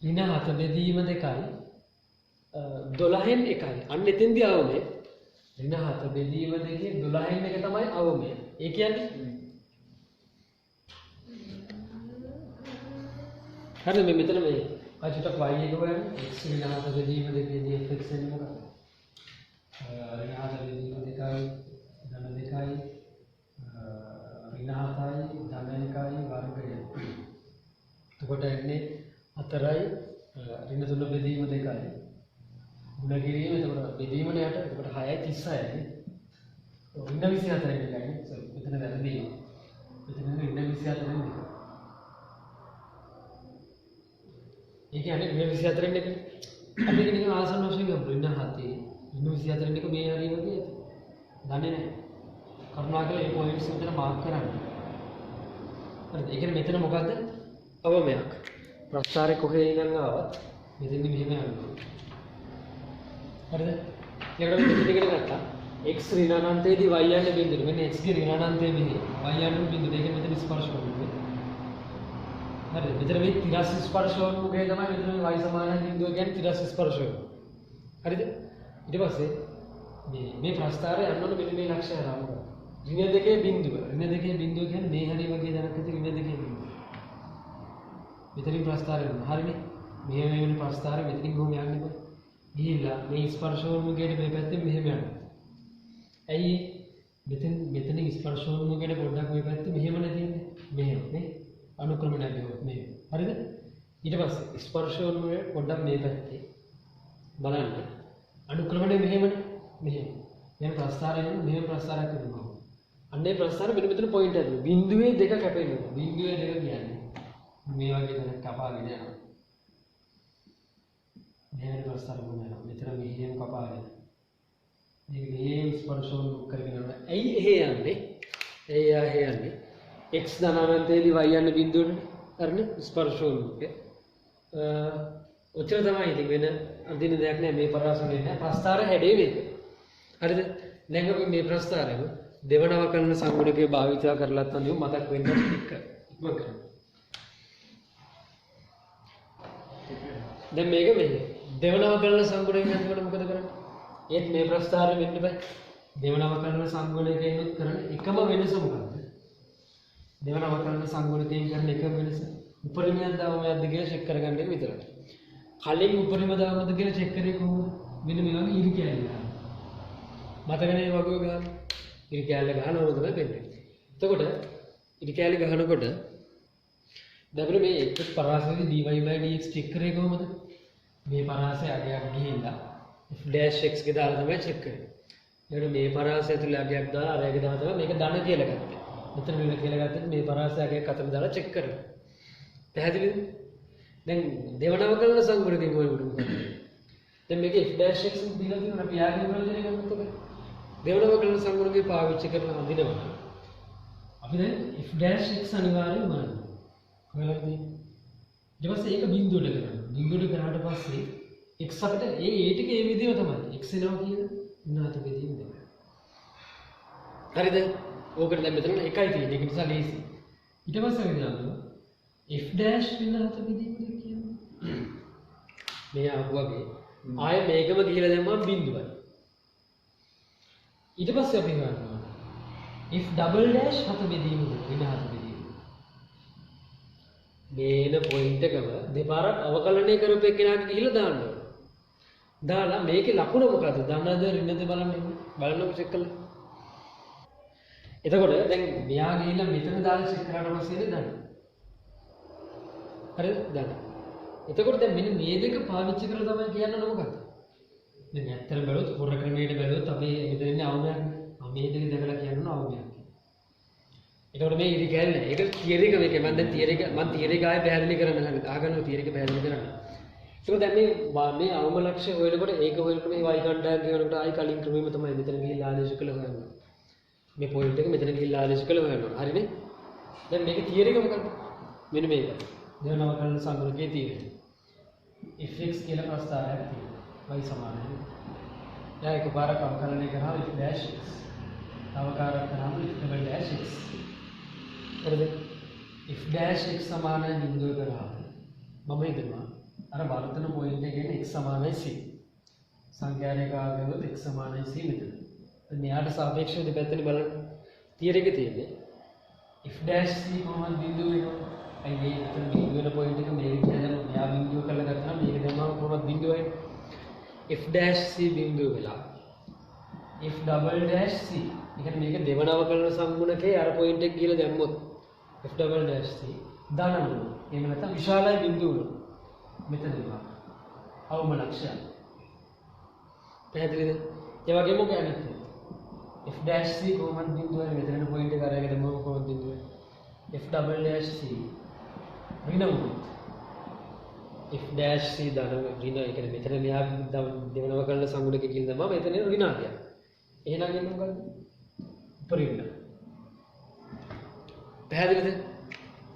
ඍණ 7 බෙදීම දෙකයි 12න් එකයි. අන්න එතෙන්දී අවමය. ඍණ 7 බෙදීම දෙකේ 12න් එක තමයි අවමය. ඒ කියන්නේ හරිද? මේ මෙතන මේ අචුටක් y එක හොයන්න x ඍණ 7 බෙදීම දෙකේදී fx එන්නේ මොකක්ද? ඍණ 7 බෙදීම දෙකයි ධන දෙකයි ඍණ 7යි ධන එකයි වර්ගය. එතකොට එන්නේ 4යි ඍණ 3 බෙදීම දෙකයි ගුණ කිරීම. එතකොට බෙදීමනේ යට. එතකොට 6යි 36යි. ඍණ 24 එකයි. මෙතන වැරදි. මෙතන ඍණ 24 නේ. ඒ කියන්නේ ඍණ 24 එක. අපි නිකන් ආසන්න වශයෙන් ගමු. ඍණ 7 ඍණ 24 එක මේ හරිය වගේ ඇති. දන්නේ නැහැ. කරුණාකරලා මේ පොයින්ට්ස් මෙතන මාක් කරන්න. හරිද? ඒ කියන්නේ මෙතන මොකද්ද? අවමයක්. ප්‍රස්ථාරේ කොහේ ඉඳන් ආවත් මෙතෙන්දි මෙහෙම යනවා. හරිද? ඊළඟට මෙතන ඉගෙන ගත්තා. x ඍණ අනන්තයේදී y යන බිඳුව. මෙන්න x ගේ ඍණ අනන්තයේ මෙහි y යන බිඳුව. ඒක මෙතන ස්පර්ශ වෙනවා. හරිද? මෙතන මේ තිරස් ස්පර්ශ වුණුගේ තමයි මෙතන y සමාන බිඳුව කියන්නේ තිරස් ස්පර්ශ වෙනවා. හරිද? ඊට පස්සේ මේ ප්‍රස්ථාරය යනකොට මෙන්න මේ ලක්ෂය හරහා ඍණ දෙකේ බිඳුව. ඍණ දෙකේ බිඳුව කියන්නේ මේ හරිය වගේ දැනක් ඇති ඍණ දෙකේ බිඳුව. මෙතනින් ප්‍රස්ථාරය වෙනවා. හරිනේ? මෙහෙම වෙන ප්‍රස්ථාරය මෙතනින් කොහොම යන්නේ කොහේ? ගිහිල්ලා මේ ස්පර්ශ වුණුගේ මේ පැත්තෙන් මෙහෙම යනවා. ඇයි මෙතනින් ස්පර්ශ වුණුගේ පොඩ්ඩක් මේ පැත්තේ මෙහෙමනේ තියෙන්නේ. මෙහෙම නේ? අනුක්‍රමණය ගියොත් මෙහෙම. හරිද? ඊට පස්සේ ස්පර්ශ වුණුගේ පොඩ්ඩක් මේ පැත්තේ බලන්න. අනුක්‍රමණය මෙහෙමනේ. මෙහෙම. දැන් ප්‍රස්ථාරයෙන් මෙහෙම ප්‍රස්ථාරයක් කරනවා. අන්නේ ප්‍රස්ථාර මෙන්න මෙතන පොයින්ට් එකක්. බිඳුවේ දෙක කැපෙනවා. බිඳුවේ දෙක කියන්නේ මේ වගේ තැනක් කපාගෙන යනවා. මෙහෙම ප්‍රස්ථාර වුණා. මෙතන මෙහෙම කපාගෙන. මේක මෙහෙම ස්පර්ශෝන් කරගෙන යනවා. ඇයි එහෙ යන්නේ? එහෙ යන්නේ. x ධනානන්තයේදී y යන බිඳුවනේ. හරිනේ? ස්පර්ශෝන් එක. ඔච්චර තමයි ඉතින් වෙන අඳින දෙයක් නෑ මේ පරාසනේ නෑ. ප්‍රස්ථාර හැඩේ මේක. හරිද? දැන් අපි මේ ප්‍රස්ථාරයම දෙවන අවකලන සංගුණකයේ භාවිතය කරලත් අනිව මතක් වෙන්න ටික ඉක්ම කරමු. දැන් මේක මෙහෙ දෙවන අවකලන සංගුණකයෙන් යනකොට මොකද කරන්නේ? ඒත් මේ ප්‍රස්ථාරෙ වෙන්න බෑ. දෙවන අවකලන සංගුණකයෙන් කරන එකම වෙනස මොකක්ද? දෙවන අවකලන සංගුණකයෙන් කරන එකම වෙනස උපරිමයක් දාමයක්ද කියලා චෙක් කරගන්න එක විතරයි. කලින් උපරිම දාමද කියලා චෙක් කරේ කොහොමද? මෙන්න මේ වගේ ඉරි කැලේ ගන්න. මතකනේ වගේ ගන්න. ඉරි කැලේ ගන්නවද තමයි වෙන්නේ. එතකොට ඉරි කැලේ ගන්නකොට දැන් මේ එක් පරාසයේ dy/dx චෙක් කරේ කොහොමද? මේ පරාසය අගයක් ගිහිල්ලා f'(x) ගේ දාලා තමයි චෙක් කරන්නේ. ඊට මේ පරාසය තුල අගයක් දාලා අරයක දාලා තමයි මේක ධන කියලා ගත්තේ. මෙතන ඍණ කියලා ගත්තත් මේ පරාසය අගයක් අතර දාලා චෙක් කරනවා. පැහැදිලිද? දැන් දෙවනව කරන සංගුණකෙන් කොහෙද මොකද? දැන් මේක f'(x) දීලා තියෙනවා අපි යාගේ ප්‍රයෝජනය ගන්නත් ඔබ. දෙවනව කරන සංගුණකේ පාවිච්චි කරන අඳිනවා. අපි දැන් f'(x) අනිවාර්යෙන් බලන්න. කොහෙලද තියෙන්නේ? ඊට පස්සේ ඒක බිඳුවට කරනවා. බිඳුවට කරාට පස්සේ x අපිට ඒ ටික ඒ විදිහම තමයි. x එනවා කියන නාත බෙදීම දෙක. හරිද? ඕකට දැන් මෙතන එකයි තියෙන්නේ. ඒක නිසා ලේසි. ඊට පස්සේ අපි දානවා f' වෙන හත බෙදීම දෙක කියන්නේ. මේ ආපුවගේ ආය මේකම ගිහලා දැම්මම බිඳුවයි. ඊට පස්සේ අපි ගන්නවා f" හත බෙදීම දෙක වෙන හත බෙදීම. මේන පොයින්ට් එකම දෙපාරක් අවකලනය කරපු එකනට ගිහිල්ලා දාන්න ඕන. දාලා මේකේ ලකුණ මොකද්ද? ධනද ඍණද බලන්නකො චෙක් කරලා. එතකොට දැන් මෙයා ගිහිල්ලා මෙතන දාලා චෙක් කරාට පස්සේ නේද දන්නේ. හරිද? දන්න. එතකොට දැන් මෙන්න මේ දෙක පාවිච්චි කරලා තමයි කියන්න මොකක්ද? දැන් ඇත්තට බැලුවොත් හොර ක්‍රමයට බැලුවොත් අපි මෙතන ඉන්නේ අවමයක්. මේ දෙක දැකලා කියන්න අවමයක්. එතකොට මේ ඉරි කැල්ල ඒක තියරි එක මේක මම දැන් තියරි එක ආයෙ පැහැදිලි කරන්න හරිද? ආගන්නවා තියරි එක පැහැදිලි කරන්න. ඒක දැන් මේ අවම ලක්ෂ්‍ය හොයනකොට ඒක හොයනකොට මේ y කණ්ඩායම් කියනකොට ආයි කලින් ක්‍රමෙම තමයි මෙතන ගිහිල්ලා ආදේශ කළා හොයනවා. මේ පොයින්ට් එක මෙතන ගිහිල්ලා ආදේශ කළා හොයනවා. හරිනේ? දැන් මේකේ තියරි එක මොකක්ද? මෙන්න මේක. දෙවනම කරන සංගුණකේ තියරි. if x කියලා ප්‍රස්තාරයක් තියෙනවා. y සමානයි. දැන් එකපාරක් අවකලනය කරාම if dash x. අවකාරයක් කරාම if double dash x. හරිද? if dash x සමානයි බිඳුව කරාම මම හිතනවා අර වර්තන පොයින්ට් එකේ x සමානයි c. සංඛ්‍යාරයක ආගමොත් x සමානයි c මෙතන. දැන් මෙයාට සාපේක්ෂව දෙපැත්තෙන් බලන්න. තියරි එකේ තියෙන්නේ if dash c කොහොමද බිඳුව වෙනවා? අයි මේ මෙතන බිඳුව වෙන පොයින්ට් එක මේක දැන් මෙයා බිඳුව කරලා ගත්තා නම් මේක දැම්මම කොහොමද බිඳුව වෙන්නේ? if dash c බිඳුව වෙලා if double dash c. ඒ කියන්නේ මේක දෙවන අවකලන සංගුණකේ අර පොයින්ට් එක කියලා දැම්මොත් if double dash c ධන වුණා. එහෙම නැත්නම් විශාලයි බිඳුව වුණා. මෙතන දෙනවා. අවම ලක්ෂය. පැහැදිලිද? ඒ වගේම කියන්නේ if dash c කොහොමද බිඳුව වෙන්නේ? මෙතන පොයින්ට් එක අරගෙන දැම්මම කොහොමද බිඳුව වෙන්නේ? if double dash c ඍණ වුණොත් if dash c ධන ඍණ ඒ කියන්නේ මෙතන මෙයා දෙවනව කරන සංගුණකේ කියලා දැම්මම මෙතන ඍණාකයක්. එහෙනම් එන්නේ මොකද්ද? උපරිම. පැහැදිලිද?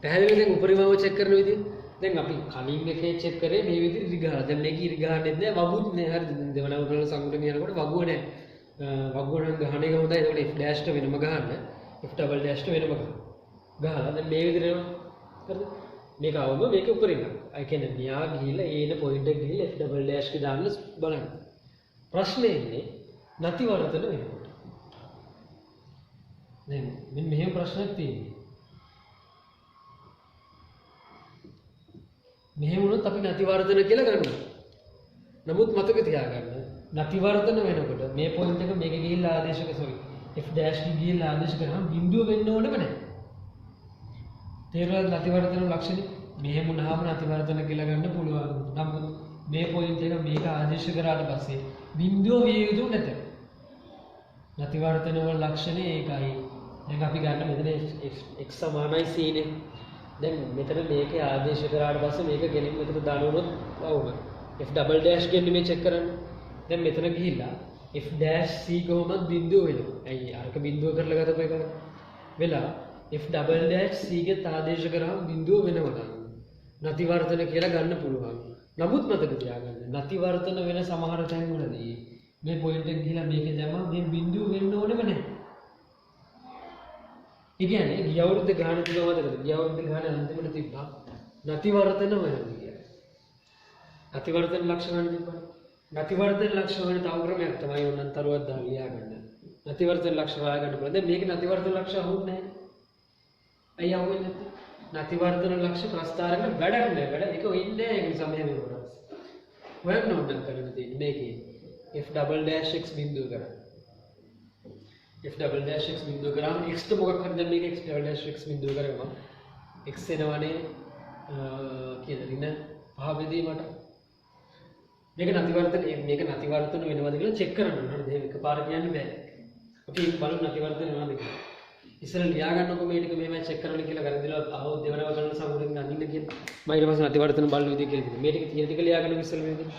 පැහැදිලිද? දැන් උපරිමව චෙක් කරන විදිය. දැන් අපි කලින් එකේ චෙක් කරේ මේ විදිහට ඉරිගහන. දැන් මේක ඉරිගහන්නේ නැහැ වගුත් නෑ. හරිද? දෙවනව කරන සංගුණකේ යනකොට වගුව නෑ. වගුව නම් ගහන එක හොඳයි. ඒකට if dash ට වෙනම ගහන්න. if double dash ට වෙනම ගහන්න. ගහලා දැන් මේ විදිහට එනවා. හරිද? මේක අවම මේක උපරිම. ඒ කියන්නේ මෙයා ගිහිල්ලා ඒන පොයින්ට් එක ගිහිල්ලා if double dash එක දාන්න බලන්න. ප්‍රශ්නේ ඉන්නේ නැති වර්තන වෙනකොට. දැන් මෙන්න මෙහෙම ප්‍රශ්නයක් තියෙනවා. මෙහෙම වුණොත් අපි නැති වර්තන කියලා ගන්නවා. නමුත් මතක තියාගන්න නැති වර්තන වෙනකොට මේ පොයින්ට් එක මේක ගිහිල්ලා ආදේශක if dash එක ගිහිල්ලා ආදේශ කරාම බිඳුව වෙන්න ඕනෙම නැහැ. තේරුණාද නැති වර්තන ලක්ෂණය? මෙහෙම වුණාම නැති වර්තන කියලා ගන්න පුළුවන්. නමුත් මේ පොයින්ට් එක මේක ආදේශ කරාට පස්සේ බිඳුව විය යුතු නැත. නැති වර්තන වල ලක්ෂණය ඒකයි. දැන් අපි ගන්න මෙතන x සමානයි c නේ. දැන් මෙතන මේකේ ආදේශ කරාට පස්සේ මේක ගෙනින් මෙතන දානවොත් වවුම if double dash ගෙන්නේ මේ චෙක් කරන්න. දැන් මෙතන ගිහිල්ලා if dash c කොහොමද බිඳුව වෙනවා. ඇයි අරක බිඳුව කරලා ගතපු එක වෙලා if double dash c ගෙත් ආදේශ කරාම බිඳුව වෙනවා. නැති වර්තන කියලා ගන්න පුළුවන්. නමුත් මතක තියාගන්න නැති වර්තන වෙන සමහර තැන්වලදී මේ පොයින්ට් එක ගිහිල්ලා මේකේ දැම්මම මේ බිඳුව වෙන්න ඕනෙම නැහැ. ඒ කියන්නේ ගිය අවුරුද්ද ගාන තිබුණා මතකද? ගිය අවුරුද්ද ගාන අන්තිමට තිබ්බා නැති වර්තන වෙනවා කියලා. නැති වර්තන ලක්ෂණ ගන්න තිබ්බා. නැති වර්තන ලක්ෂණ වෙන තව ක්‍රමයක් තමයි ඕනනම් තරුවක් දාලා ලියා ගන්න. නැති වර්තන ලක්ෂණ හොයා ගන්න පුළුවන්. දැන් මේක නැති වර්තන ලක්ෂණ අහුන්නේ නැහැ. අයිය අහුවෙන්නේ නැත්තේ. නැති වර්තන ලක්ෂණ ප්‍රස්තාරක වැඩක් නෑ. වැඩ ඒක වෙන්නේ නැහැ. ඒක නිසා මෙහෙම වෙනවා. හොයන්න ඕන කරන්න තියෙන්නේ මේකේ if double dash x බිඳුව කරා. if double dash x බිඳුව කරාම x ට මොකක් හරි දැන් මේක x double dash x බිඳුව කරගම x එනවනේ කීයද ඍණ 5 බෙදීමට මේක නැති වර්තන වෙනවද කියලා චෙක් කරන්න ඕන. හරිද? ඒක එකපාර කියන්න බෑ. අපි බලමු නැති වර්තන වෙනවද කියලා. ඉස්සර ලියා ගන්නකො මේ ටික මෙහෙමයි චෙක් කරන්න කියලා වැරදිලා ආවොත් දෙවනව කරන සම්මුතියෙන් අඳින්න කියලා. මම ඊට පස්සේ නැති වර්තන බලන විදිය කියලා කිව්වා. මේ ටික තියෙන ටික ලියා ගන්න ඉස්සර මේ විදිය.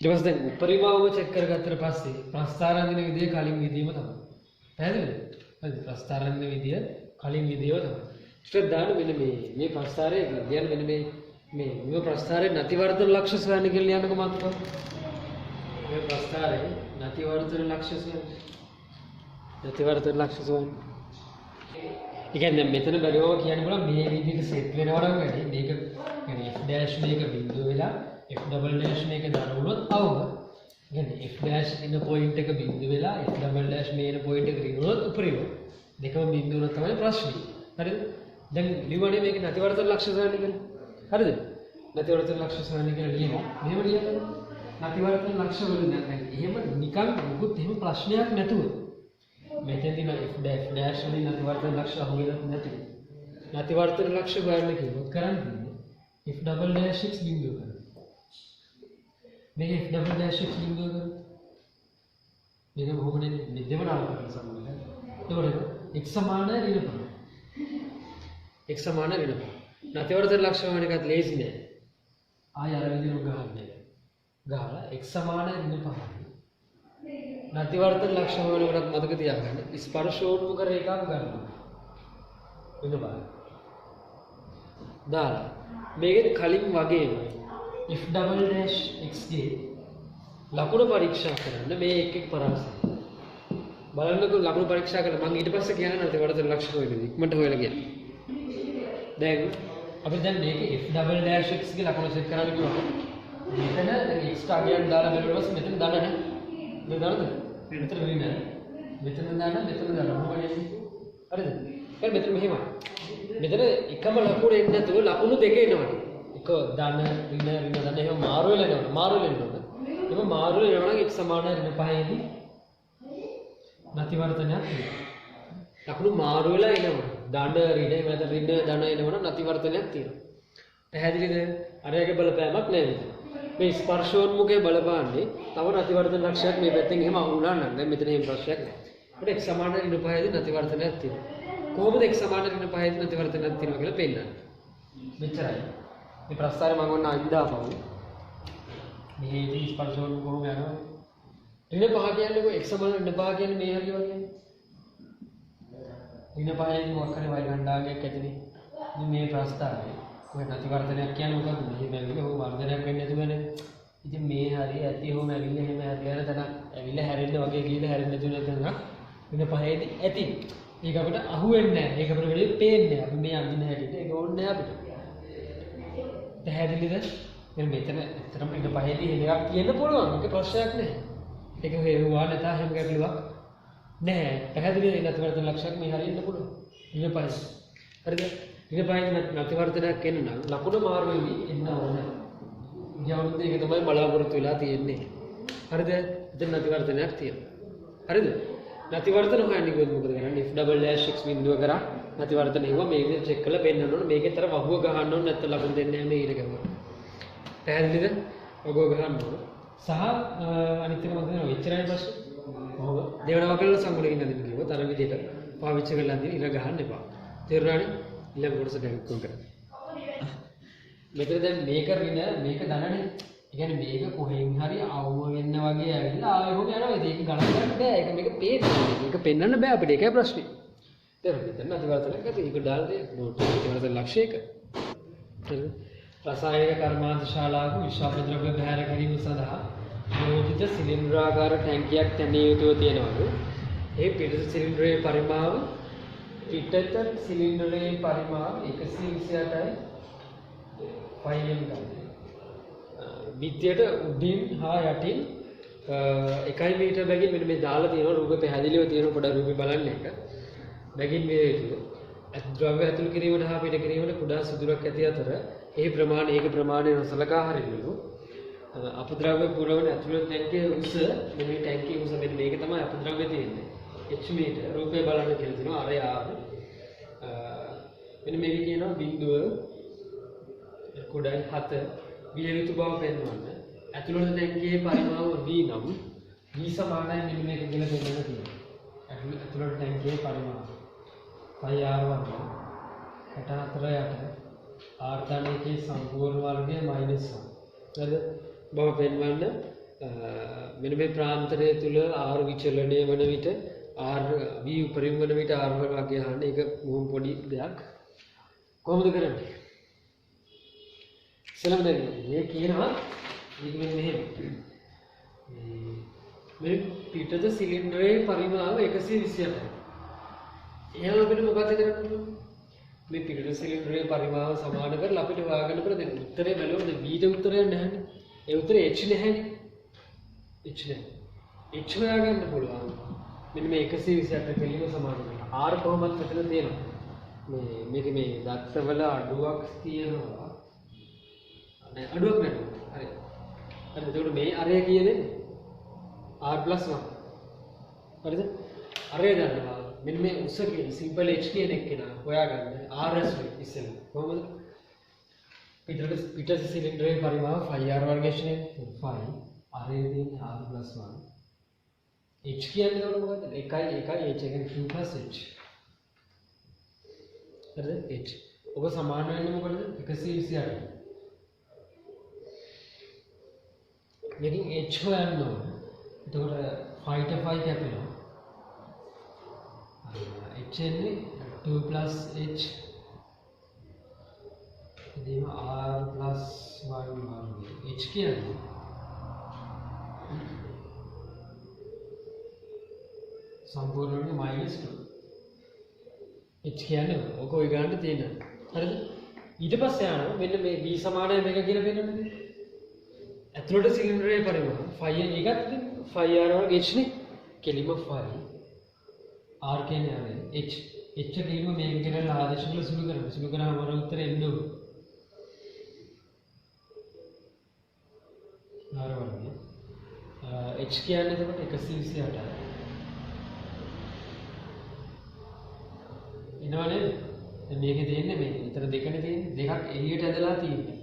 ඊට පස්සේ දැන් උපරිමව චෙක් කරගත්තට පස්සේ ප්‍රස්තාරාන්දින විදිය කලින් විදියම තමයි. පැහැදිලිද? හරිද? ප්‍රස්තාරාන්දින විදිය කලින් විදියම තමයි. ඊට දාන්න මෙන්න මේ ප්‍රස්තාරයේ කියන්නේ මෙන්න මේ ප්‍රස්තාරයේ නැති වර්තන ලක්ෂ්‍ය සොයන්න කියලා ලියන්නකො මාතෘකාව. මේ ප්‍රස්තාරයේ නැති වර්තන ලක්ෂ්‍ය සොයන්න. නැති වර්තන ලක්ෂ්‍ය සොයන්න. ඒ කියන්නේ මෙතන බැලුවම කියන්න පුළුවන් මේ විදිහට සෙට් වෙනවා නම් වැඩි මේක يعني f dash මේක බිඳුව වෙලා f double dash මේක දර වුණොත් අවම يعني f dash ඉන්න පොයින්ට් එක බිඳුව වෙලා f double dash මේ ඉන්න පොයින්ට් එක ඍණ වුණොත් උපරිම දෙකම බිඳුව වුණොත් තමයි ප්‍රශ්නේ. හරිද? දැන් ලියවනේ මේක නැති වර්තන ලක්ෂ්‍ය සොයන්න කියලා. හරිද? නැති වර්තන ලක්ෂ්‍ය සොයන්න කියලා ලියනවා. මෙහෙම ලියන්න. නැති වර්තන ලක්ෂ්‍ය වල දැන් එහෙම නිකන් මොකුත් එහෙම ප්‍රශ්නයක් නැතුව මෙතෙන්දී නම් f dash වලින් නැති වර්තන ලක්ෂ්‍ය අහුවෙලා නැති. නැති වර්තන ලක්ෂ්‍ය හොයන්න කිව්වොත් කරන්නේ if double dash x බිඳුව කරා. මේක if double dash x බිඳුව කරා. මේක කොහොමද දෙවනාව කරන සම්මත. එතකොට x සමාන ඍණ 5. x සමාන ඍණ 5. නැති වර්තන ලක්ෂ්‍ය හොයන එකත් ලේසි නෑ. ආය අර විදිහට ගහන්නේ. ගහලා x සමාන ඍණ 5. නැති වර්තන ලක්ෂ්‍ය හොයනකොට මතක තියාගන්න ස්පර්ශෝන්මුඛ රේඛාව ගන්නවා. ඍණ භාගය. දාලා මේකෙත් කලින් වගේම if double dash x ගේ ලකුණු පරීක්ෂා කරන්න මේ එක එක පරාසය. බලන්නකෝ ලකුණු පරීක්ෂා කරලා මම ඊට පස්සේ කියන්නේ නැත්නම් වඩාත් ලක්ෂ හොයලා ඉක්මනට හොයලා කියන්න. දැන් අපි දැන් මේක if double dash x ගේ ලකුණු සෙට් කරන්න කිව්වොත් මෙතන දැන් x අගයන් දාලා බලුවොත් මෙතන දාන්න නැහැ. මේ දාන්නද? මෙතන වෙන්නේ නැහැ. මෙතන දාන්න මොකද වෙන්නේ? හරිද? දැන් මෙතන මෙහෙමයි. මෙතන එකම ලකුණ එන්නේ නැතුව ලකුණු දෙක එනවා. එක ධන ඍණ ධන එහෙම මාරු වෙලා යනවා. එහෙම මාරු වෙනවා නම් x සමාන ඍණ පහේදී නැතිවර්තනයක් තියෙනවා. ලකුණු මාරු වෙලා එනවා. ධන ඍණ එහෙම නැත්නම් ඍණ ධන එනවනම් නැතිවර්තනයක් තියෙනවා. පැහැදිලිද? අරයාගේ බලපෑමක් නැහැ මෙතන. මේ ස්පර්ශෝන්මුඛයේ බලපාන්නේ තව නැතිවර්තන ලක්ෂයක් මේ පැත්තෙන් එහෙම අහුණා නම් දැන් මෙතන එහෙම ප්‍රශ්නයක් නැහැ. අපිට x සමාන ඍණ පහේදී නැතිවර්තනයක් තියෙනවා. කොහොමද x සමාන ඍණ පහේදී නැතිවර්තනයක් තියෙනවා කියලා පෙන්නන්නේ. මෙච්චරයි. මේ ප්‍රස්තාරය මම ඔන්න අයින්දාපහු. මේදී ස්පර්ශෝන්මුඛ කොහොම යනවා? ඍණ පහ කියන්නේ x සමාන ඍණ පහ කියන්නේ මේ හරිය වගේ. ඍණ පහේදී මොකක් හරි y ගණ්ඩාංගයක් ඇතිනේ. ඉතින් මේ ප්‍රස්තාරය ඔය නැතිවර්තනයක් කියන්නේ මොකද්ද? මෙහෙම ඇවිල්ලා ඔය වර්ධනයක් වෙන්නේ නැතුවනේ. ඉතින් මේ හරිය ඇති හොම ඇවිල්ලා එහෙම හැරියන තැන ඇවිල්ලා හැරෙන්න වගේ ගිහලා හැරෙන්න නැතුව නැතනම් ඍණ පහේදී ඇති. ඒක අපිට අහුවෙන්නේ නැහැ. ඒක අපිට වෙලෙ පේන්නේ නැහැ. අපි මේ අඳින හැටියට ඒක ඕනේ නැහැ අපිට. පැහැදිලිද? මෙන්න මෙතන ඇත්තටම ඍණ පහේදී එහෙම එකක් තියෙන්න පුළුවන්. ඒක ප්‍රශ්නයක් නැහැ. ඒක හේරුවා නැත හැම ගැටලුවක් නැහැ. පැහැදිලිද? නැතිවර්තන ලක්ෂයක් මේ හරියන්න පුළුවන්. ඍණ පහේ. හරිද? ඊට පස්සේ නැතිවර්තනයක් එන්න නම් ලකුණ මාරු වෙවි එන්න ඕනේ. ඊයවුරුද්ද ඒක තමයි බලාපොරොත්තු වෙලා තියෙන්නේ. හරිද? එතන නැතිවර්තනයක් තියෙනවා. හරිද? නැතිවර්තන හොයන්නේ කොහොමද මොකද කරන්නේ? if double dash x බිඳුව කරා නැතිවර්තන ඒවා මේ විදිහට චෙක් කරලා පෙන්නන්න ඕනේ. මේකේතර වහුව ගහන්න ඕනේ නැත්නම් ලකුණු දෙන්නේ නැහැ මේ ඊට ගමන. පැහැදිලිද? වහුව ගහන්න ඕනේ. සහ අනිත් එක මොකද වෙනව? එච්චරයි ප්‍රශ්නේ. වහුව දෙවන වකල සංගුණකින් නදින්න කිව්වොත් අර විදිහට පාවිච්චි කරලා අදින්න ඉර ගහන්න එපා. තේරුණානේ? ඊළඟ කොටස දැක්කුම් කරා. මෙතන දැන් මේක ඍණ මේක ධනනේ. ඒ කියන්නේ මේක කොහෙන් හරි අවම වෙන්න වගේ ඇවිල්ලා ආයෙ හොම යනවා. ඒක ගණන් ගන්න බෑ. ඒක මේක පේන්නේ. මේක පෙන්වන්න බෑ අපිට. ඒකයි ප්‍රශ්නේ. තේරුණාද? දැන් නැතිවර්තනයක් ඇති. ඒක දාලා දෙන්න. නැතිවර්තන ලක්ෂයක. හරිද? රසායනික කර්මාන්ත ශාලාවක විෂාප ද්‍රව්‍ය බැහැර කිරීම සඳහා යෝජිත සිලින්ඩරාකාර ටැංකියක් තැනිය යුතුව තියෙනවලු. ඒ පිටත සිලින්ඩරයේ පරිමාව පිටත සිලින්ඩරයේ පරිමාව 128යි 5 m. විද්‍යට උඩින් හා යටින් 1 මීටර බැගින් මෙන්න මේ දාලා තියෙනවා. රූපේ පැහැදිලිව තියෙනවා. පොඩ රූපේ බලන්න එක. බැගින් මේ යුතුව ද්‍රව්‍ය ඇතුළු කිරීමට හා පිට කිරීමට කුඩා සිදුරක් ඇති අතර ඒ ප්‍රමාණය නොසලකා හරිනු අපද්‍රව්‍ය පුරවන ඇතුළත ටැංකියේ උස මෙන්න මේ ටැංකියේ උස මෙන්න මේක තමයි අපද්‍රව්‍ය තියෙන්නේ. h මීටර රූපේ බලන්න කියලා තියෙනවා. අර යාර මෙන්න මේක කියනවා බිඳුව කුඩායි 7 විය යුතු බව පෙන්වන්න. ඇතුළත ටැංකියේ පරිමාව v නම් v සමානයි මෙන්න මේක කියලා පෙන්වන්න තියෙනවා. ඇතුළත ටැංකියේ පරිමාව 5r1 4 යට ආර්ධනයේ සම්පූර්ණ වර්ගය -1. හරිද? බව පෙන්වන්න මෙන්න මේ ප්‍රාන්තරය තුල r විචලනය වන විට r v උපරිම වන විට r වර්ගය ගන්න. ඒක බොහොම පොඩි දෙයක්. කොහොමද කරන්නේ? ඉස්සෙල්ලාම දැන් මේ කියනවා මේක මෙහෙම. මේ පිටත සිලින්ඩරයේ පරිමාව 128යි. එහෙනම් අපිට මොකද කරන්න ඕනේ? මේ පිටත සිලින්ඩරයේ පරිමාව සමාන කරලා අපිට හොයාගන්න බෑ. දැන් උත්තරේ බැලුවොත් v ට උත්තරයක් නැහැනේ. ඒ උත්තරේ h නැහැනේ. h නැහැ. h හොයාගන්න පුළුවන්. මෙන්න මේ 128 කෙලිම සමාන වෙනවා. r කොහොමද මෙතන තියෙනවා? මේක මේ දත්තවල අඩුවක් තියෙනවා. නෑ අඩුවක් නෑ. හරි. හරි එතකොට මේ අරය කීයද? r+1. හරිද? අරය දන්නවා. මෙන්න මේ උස කියන සිම්පල් h කියන එක නා හොයාගන්න rs ඉස්සෙල්ලා. කොහොමද? පිටත සිලින්ඩරයේ පරිමාව 5r වර්ගයනේ 5 අරේ තියෙන r+1. h කියන්නේ එතකොට මොකද්ද? 1 h කියන්නේ q + h. හරිද? h. ඔබ සමාන වෙන්නේ මොකටද? 128. මේකෙන් h හොයන්න ඕනේ. එතකොට 5 ට 5 කැපෙනවා. h එන්නේ 2 2 plus h එදිම r plus 1 වර්ගය h කියන්නේ සම්පූර්ණ වර්ගය -2 h කියන්නේ ඔක ඔය ගන්න තියෙනවා හරිද ඊට පස්සේ යනවා මෙන්න මේ b සමානයි මේක කියලා පෙන්නන්නේ ඇතුළට සිලින්ඩරයේ පරිමාණ phi එකත් phi r වර්ග h නේ කෙලිම phi r කියන්නේ ආවේ h h කියනම මේක කියලා ආදේශ වල සුළු කරාම අපේ උත්තරේ එන්නේ r වර්ගය h කියන්නේ එතකොට 128යි එනවනේ දැන් මේකේ තියෙන්නේ මේක විතර දෙකනේ තියෙන්නේ දෙකක් එළියට ඇදලා තියෙන්නේ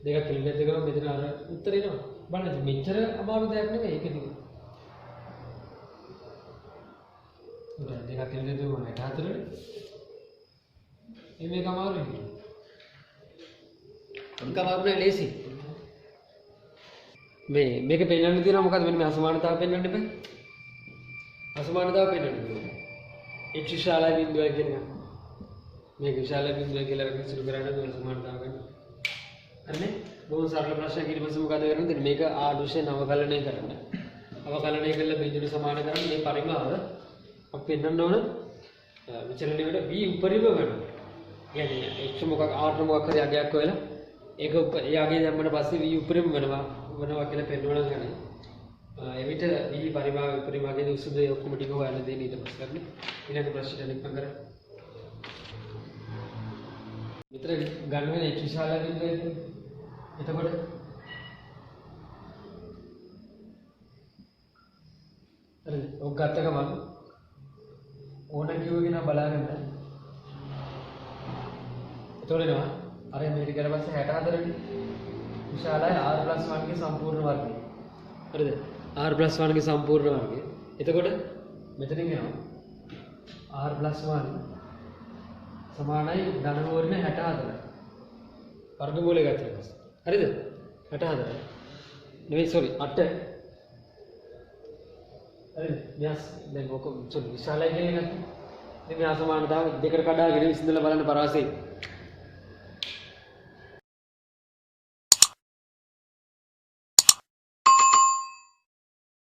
දෙකක් එළියට දෙකම මෙතන අර උත්තර එනවා බලන්න මෙච්චර අමාරු දෙයක් නෙමෙයි ඒක තියෙන්නේ උඩ දෙකක් එළියට දෙවම 64නේ මේක අමාරුයි අනික අමාරු නෑ ලේසි මේක පෙන්නන්න තියෙනවා මොකද්ද මෙන්න මේ අසමානතාව පෙන්නන්න බෑ අසමානතාව පෙන්නන්න h විශාලයි බිඳුවයි කියන එක මේක විශාල බිඳුවයි කියලා වෙන සුළු කරන්නේ මේ අසමානතාව ගන්න හරිනේ බොහොම සරල ප්‍රශ්නයක් ඊට පස්සේ මොකද කරන්නේ මේක ආදර්ශයෙන් අවකලනය කරන්න අවකලනය කළ බිඳුවට සමාන කරන්නේ මේ පරිමාව අපි පෙන්නන්න ඕන විචලනයේට v උපරිම වෙනවා කියන්නේ h මොකක් r මොකක් හරි අගයක් වෙලා ඒක එයාගේ දැම්මම පස්සේ v උපරිම වෙනවා කියලා පෙන්වනවා ගන්නේ එවිට v පරිමාව උපරිමගේ උසද ඔක්කොම ටික හොයන්න දෙන්නේ ඊට පස්සේ කරන්නේ ඊළඟ ප්‍රශ්නෙට නිකන් කරා විතර ගන්න වෙන h විශාල බිඳුවයි එතකොට හරි ඔක් ගත්ත ගමන් ඕන කිව්වගෙන බලාගන්න එතකොට එනවා අර මේක කරලා පස්සේ 64 නේ විශාලයි r+1 ගේ සම්පූර්ණ වර්ගය හරිද r+1 ගේ සම්පූර්ණ වර්ගය එතකොට මෙතනින් එනවා r+1 සමානයි ධනවර්ණ 64 වර්ගමූලය ගත්තා පස්සේ හරිද 64 නෙවෙයි සෝරි 8 හරිද මෙයාස් දැන් ඔක විශාලයි කියන එක ඉතින් මේ අසමානතාව දෙකට කඩාගෙන විසඳලා බලන්න පරාසෙයි